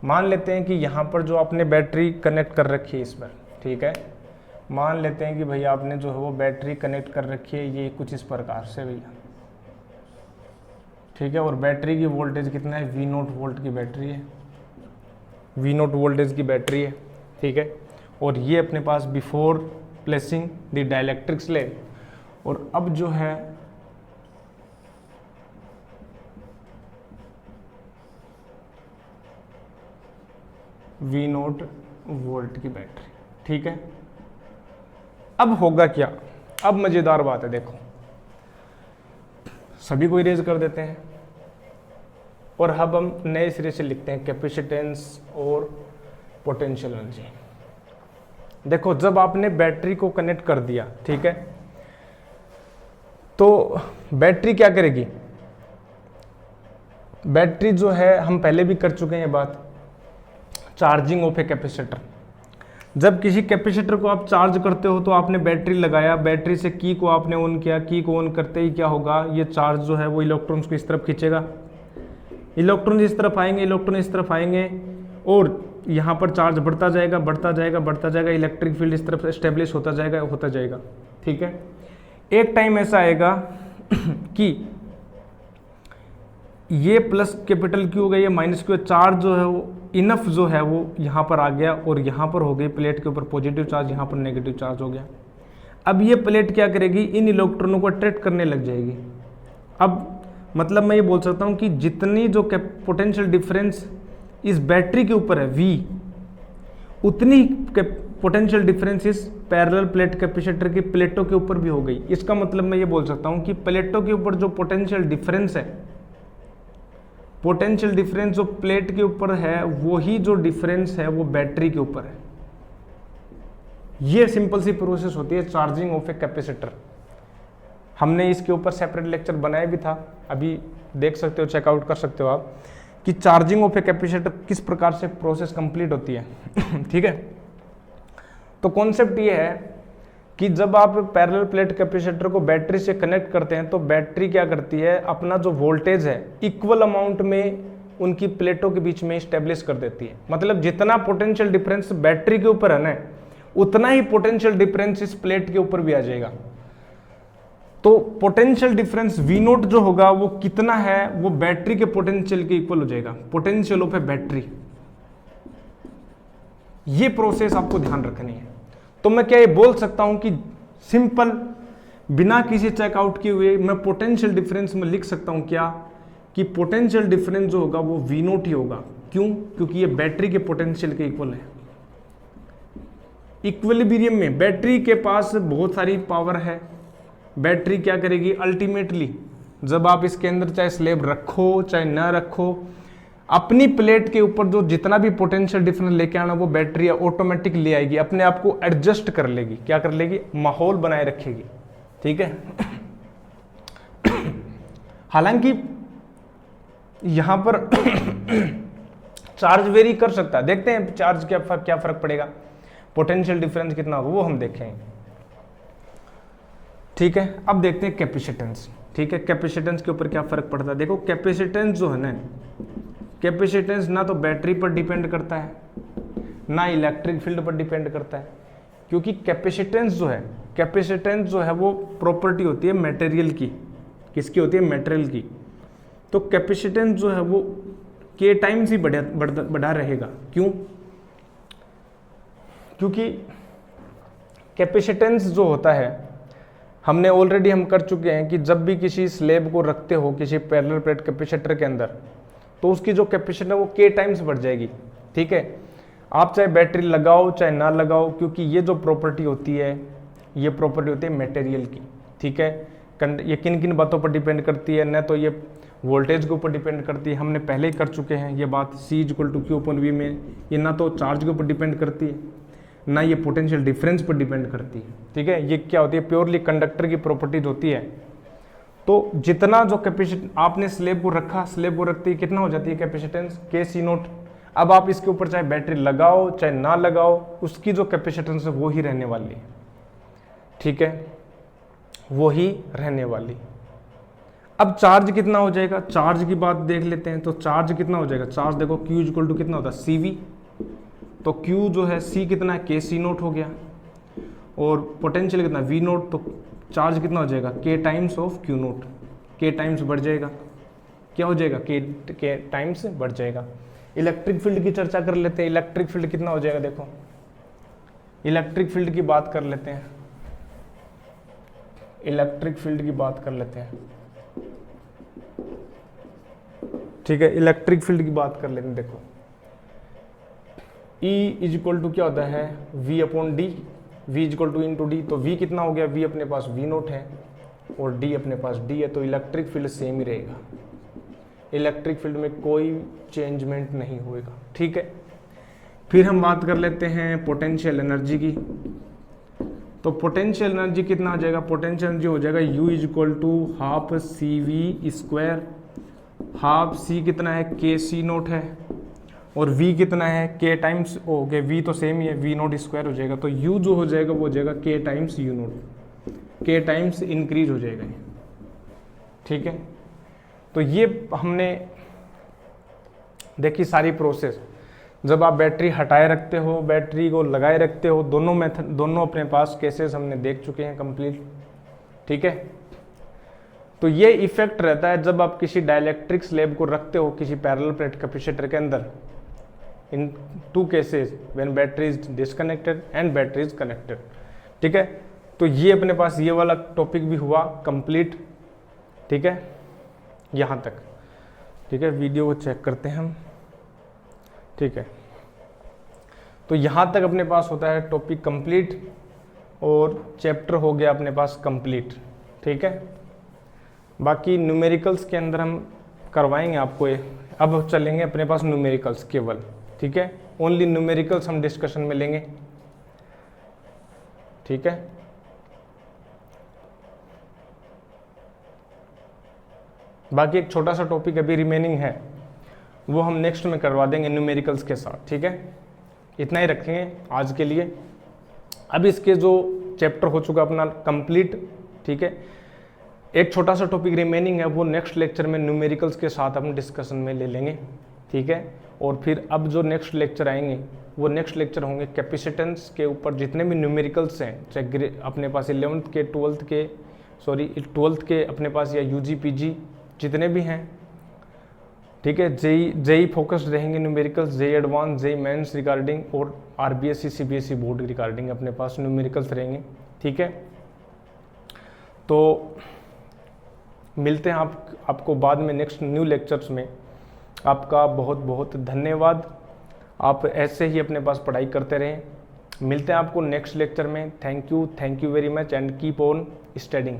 मान लेते हैं कि यहाँ पर जो आपने बैटरी कनेक्ट कर रखी है इस पर, ठीक है, मान लेते हैं कि भैया आपने जो है वो बैटरी कनेक्ट कर रखी है ये कुछ इस प्रकार से भैया, ठीक है, और बैटरी की वोल्टेज कितना है, V नोट वोल्ट की बैटरी है, V नोट वोल्टेज की बैटरी है, ठीक है, और ये अपने पास before placing the dielectric slab, और अब जो है V नोट वोल्ट की बैटरी, ठीक है। अब होगा क्या, अब मजेदार बात है, देखो सभी को इरेज कर देते हैं और अब हम नए सिरे से लिखते हैं कैपेसिटेंस और पोटेंशियल एनर्जी। देखो जब आपने बैटरी को कनेक्ट कर दिया, ठीक है, तो बैटरी क्या करेगी, बैटरी जो है हम पहले भी कर चुके हैं ये बात, चार्जिंग ऑफ ए कैपेसिटर। जब किसी कैपेसिटर को आप चार्ज करते हो तो आपने बैटरी लगाया, बैटरी से की को आपने ऑन किया, की को ऑन करते ही क्या होगा, ये चार्ज जो है वो इलेक्ट्रॉन्स को इस तरफ खींचेगा, इलेक्ट्रॉन इस तरफ आएंगे, इलेक्ट्रॉन इस तरफ आएंगे, और यहाँ पर चार्ज बढ़ता जाएगा बढ़ता जाएगा बढ़ता जाएगा, इलेक्ट्रिक फील्ड इस तरफ एस्टेब्लिश होता जाएगा, ठीक है। एक टाइम ऐसा आएगा कि ये प्लस कैपिटल क्यू हो गया, ये माइनस क्यू, चार्ज जो है वो इनफ जो है वो यहाँ पर आ गया और यहाँ पर हो गई प्लेट के ऊपर पॉजिटिव चार्ज, यहाँ पर नेगेटिव चार्ज हो गया। अब ये प्लेट क्या करेगी, इन इलेक्ट्रॉनों को अट्रैक्ट करने लग जाएगी। अब मतलब मैं ये बोल सकता हूँ कि जितनी जो पोटेंशियल डिफरेंस इस बैटरी के ऊपर है V, उतनी पोटेंशियल डिफरेंस इस पैरेलल प्लेट कैपेसिटर की प्लेटों के ऊपर भी हो गई। इसका मतलब मैं ये बोल सकता हूँ कि प्लेटों के ऊपर जो पोटेंशियल डिफरेंस है, पोटेंशियल डिफरेंस जो प्लेट के ऊपर है, वही जो डिफरेंस है वो बैटरी के ऊपर है। ये सिंपल सी प्रोसेस होती है चार्जिंग ऑफ ए कैपेसिटर। हमने इसके ऊपर सेपरेट लेक्चर बनाया भी था, अभी देख सकते हो, चेकआउट कर सकते हो आप कि चार्जिंग ऑफ ए कैपेसिटर किस प्रकार से प्रोसेस कंप्लीट होती है। ठीक है, तो कॉन्सेप्ट ये है कि जब आप पैरेलल प्लेट कैपेसिटर को बैटरी से कनेक्ट करते हैं तो बैटरी क्या करती है, अपना जो वोल्टेज है इक्वल अमाउंट में उनकी प्लेटों के बीच में स्टेब्लिश कर देती है। मतलब जितना पोटेंशियल डिफरेंस बैटरी के ऊपर है ना, उतना ही पोटेंशियल डिफरेंस इस प्लेट के ऊपर भी आ जाएगा। तो पोटेंशियल डिफरेंस V नोट जो होगा वो कितना है, वो बैटरी के पोटेंशियल के इक्वल हो जाएगा, पोटेंशियल ऑफ ए बैटरी। ये प्रोसेस आपको ध्यान रखनी है। तो मैं क्या ये बोल सकता हूं कि सिंपल बिना किसी चेकआउट किए हुए मैं पोटेंशियल डिफरेंस में लिख सकता हूं क्या, कि पोटेंशियल डिफरेंस जो होगा वो V नोट ही होगा। क्यों? क्योंकि ये बैटरी के पोटेंशियल के इक्वल है। इक्विलिब्रियम में बैटरी के पास बहुत सारी पावर है। बैटरी क्या करेगी, अल्टीमेटली जब आप इसके अंदर चाहे स्लेब रखो चाहे ना रखो, अपनी प्लेट के ऊपर जो जितना भी पोटेंशियल डिफरेंस लेके आना वो बैटरी ऑटोमेटिक ले आएगी, अपने आप को एडजस्ट कर लेगी। क्या कर लेगी, माहौल बनाए रखेगी। ठीक है। हालांकि यहां पर चार्ज वेरी कर सकता है, देखते हैं चार्ज क्या फर्क पड़ेगा, पोटेंशियल डिफरेंस कितना होगा वो हम देखेंगे। ठीक है, अब देखते हैं कैपेसिटेंस। ठीक है, कैपेसिटेंस के ऊपर क्या फर्क पड़ता है। देखो कैपेसिटेंस जो है ना, कैपेसिटेंस ना तो बैटरी पर डिपेंड करता है ना इलेक्ट्रिक फील्ड पर डिपेंड करता है, क्योंकि कैपेसिटेंस जो है वो प्रॉपर्टी होती है मटेरियल की। किसकी होती है, मटेरियल की। तो कैपेसिटेंस जो है वो के टाइम्स ही बढ़ा रहेगा। क्यों? क्योंकि कैपेसिटेंस जो होता है, हमने ऑलरेडी हम कर चुके हैं कि जब भी किसी स्लेब को रखते हो किसी पैरेलल प्लेट कैपेसिटर के अंदर, तो उसकी जो कैपेसिटी है वो के टाइम्स बढ़ जाएगी। ठीक है, आप चाहे बैटरी लगाओ चाहे ना लगाओ, क्योंकि ये जो प्रॉपर्टी होती है, ये प्रॉपर्टी होती है मटेरियल की। ठीक है, ये किन किन बातों पर डिपेंड करती है, न तो ये वोल्टेज के ऊपर डिपेंड करती है, हमने पहले ही कर चुके हैं ये बात C=Q/V में। ये ना तो चार्ज के ऊपर डिपेंड करती है, ना ये पोटेंशियल डिफरेंस पर डिपेंड करती है। ठीक है, ये क्या होती है, प्योरली कंडक्टर की प्रॉपर्टीज होती है। तो जितना जो कैपेसिटी आपने स्लेब को रखा, स्लेब को रखते ही कितना हो जाती है कैपेसिटेंस, KC0। अब आप इसके ऊपर चाहे बैटरी लगाओ चाहे ना लगाओ, उसकी जो कैपेसिटेंस है वो ही रहने वाली है। ठीक है, वो ही रहने वाली। अब चार्ज कितना हो जाएगा, चार्ज की बात देख लेते हैं। तो चार्ज कितना हो जाएगा, चार्ज देखो Q कितना होता है, CV। तो Q जो है C कितना है, KC0 हो गया, और पोटेंशियल कितना V नोट। तो चार्ज कितना हो जाएगा, K times of Q note. K times बढ़ जाएगा, क्या हो जाएगा, K टाइम्स बढ़ जाएगा। इलेक्ट्रिक फील्ड की चर्चा कर लेते हैं। इलेक्ट्रिक फील्ड कितना हो जाएगा, देखो इलेक्ट्रिक फील्ड की बात कर लेते हैं। इलेक्ट्रिक फील्ड की बात कर लेते हैं। ठीक है, इलेक्ट्रिक फील्ड की बात कर लेते हैं। देखो E क्या होता है, V/D, V /D। तो V कितना हो गया, V अपने पास V नोट है और D अपने पास D है, तो इलेक्ट्रिक फील्ड सेम ही रहेगा। इलेक्ट्रिक फील्ड में कोई चेंजमेंट नहीं होएगा। ठीक है, फिर हम बात कर लेते हैं पोटेंशियल एनर्जी की। तो पोटेंशियल एनर्जी कितना आ जाएगा, पोटेंशियल एनर्जी हो जाएगा U ½ CV²। हाफ C कितना है, KC0 है, और V कितना है, K टाइम्स हो गया, V तो सेम ही है, V0² हो जाएगा। तो U जो हो जाएगा वो हो जाएगा K times U note, K times increase हो जाएगा। ठीक है, तो ये हमने देखी सारी प्रोसेस। जब आप बैटरी हटाए रखते हो, बैटरी को लगाए रखते हो, दोनों मेथड, दोनों अपने पास केसेस हमने देख चुके हैं कंप्लीट। ठीक है, तो ये इफेक्ट रहता है जब आप किसी डाइलेक्ट्रिक स्लेब को रखते हो किसी पैरेलल प्लेट कैपेसिटर के अंदर, in two cases when battery is disconnected and battery is connected. ठीक है, तो ये अपने पास ये वाला टॉपिक भी हुआ कंप्लीट, ठीक है, यहाँ तक। ठीक है, वीडियो को चेक करते हैं हम। ठीक है, तो यहाँ तक अपने पास होता है टॉपिक कंप्लीट और चैप्टर हो गया अपने पास कंप्लीट। ठीक है, बाकी न्यूमेरिकल्स के अंदर हम करवाएंगे आपको। अब चलेंगे अपने पास न्यूमेरिकल्स केवल। ठीक है, ओनली न्यूमेरिकल्स हम डिस्कशन में लेंगे। ठीक है, बाकी एक छोटा सा टॉपिक अभी रिमेनिंग है, वो हम नेक्स्ट में करवा देंगे न्यूमेरिकल्स के साथ। ठीक है, इतना ही रखेंगे आज के लिए। अब इसके जो चैप्टर हो चुका अपना कंप्लीट। ठीक है, एक छोटा सा टॉपिक रिमेनिंग है, वो नेक्स्ट लेक्चर में न्यूमेरिकल्स के साथ हम डिस्कशन में ले लेंगे। ठीक है, और फिर अब जो नेक्स्ट लेक्चर आएंगे वो नेक्स्ट लेक्चर होंगे कैपेसिटेंस के ऊपर। जितने भी न्यूमेरिकल्स हैं, चाहे अपने पास 11th के 12th के अपने पास या यूजी पीजी जितने भी हैं। ठीक है, जेई फोकस्ड रहेंगे numericals, JEE advance, JEE mains regarding, और आरबीएससी सीबीएसई बोर्ड रिगार्डिंग अपने पास न्यूमेरिकल्स रहेंगे। ठीक है, तो मिलते हैं आपको बाद में नेक्स्ट न्यू लेक्चर्स में। आपका बहुत बहुत धन्यवाद। आप ऐसे ही अपने पास पढ़ाई करते रहें। मिलते हैं आपको नेक्स्ट लेक्चर में। Thank you very much and keep on studying.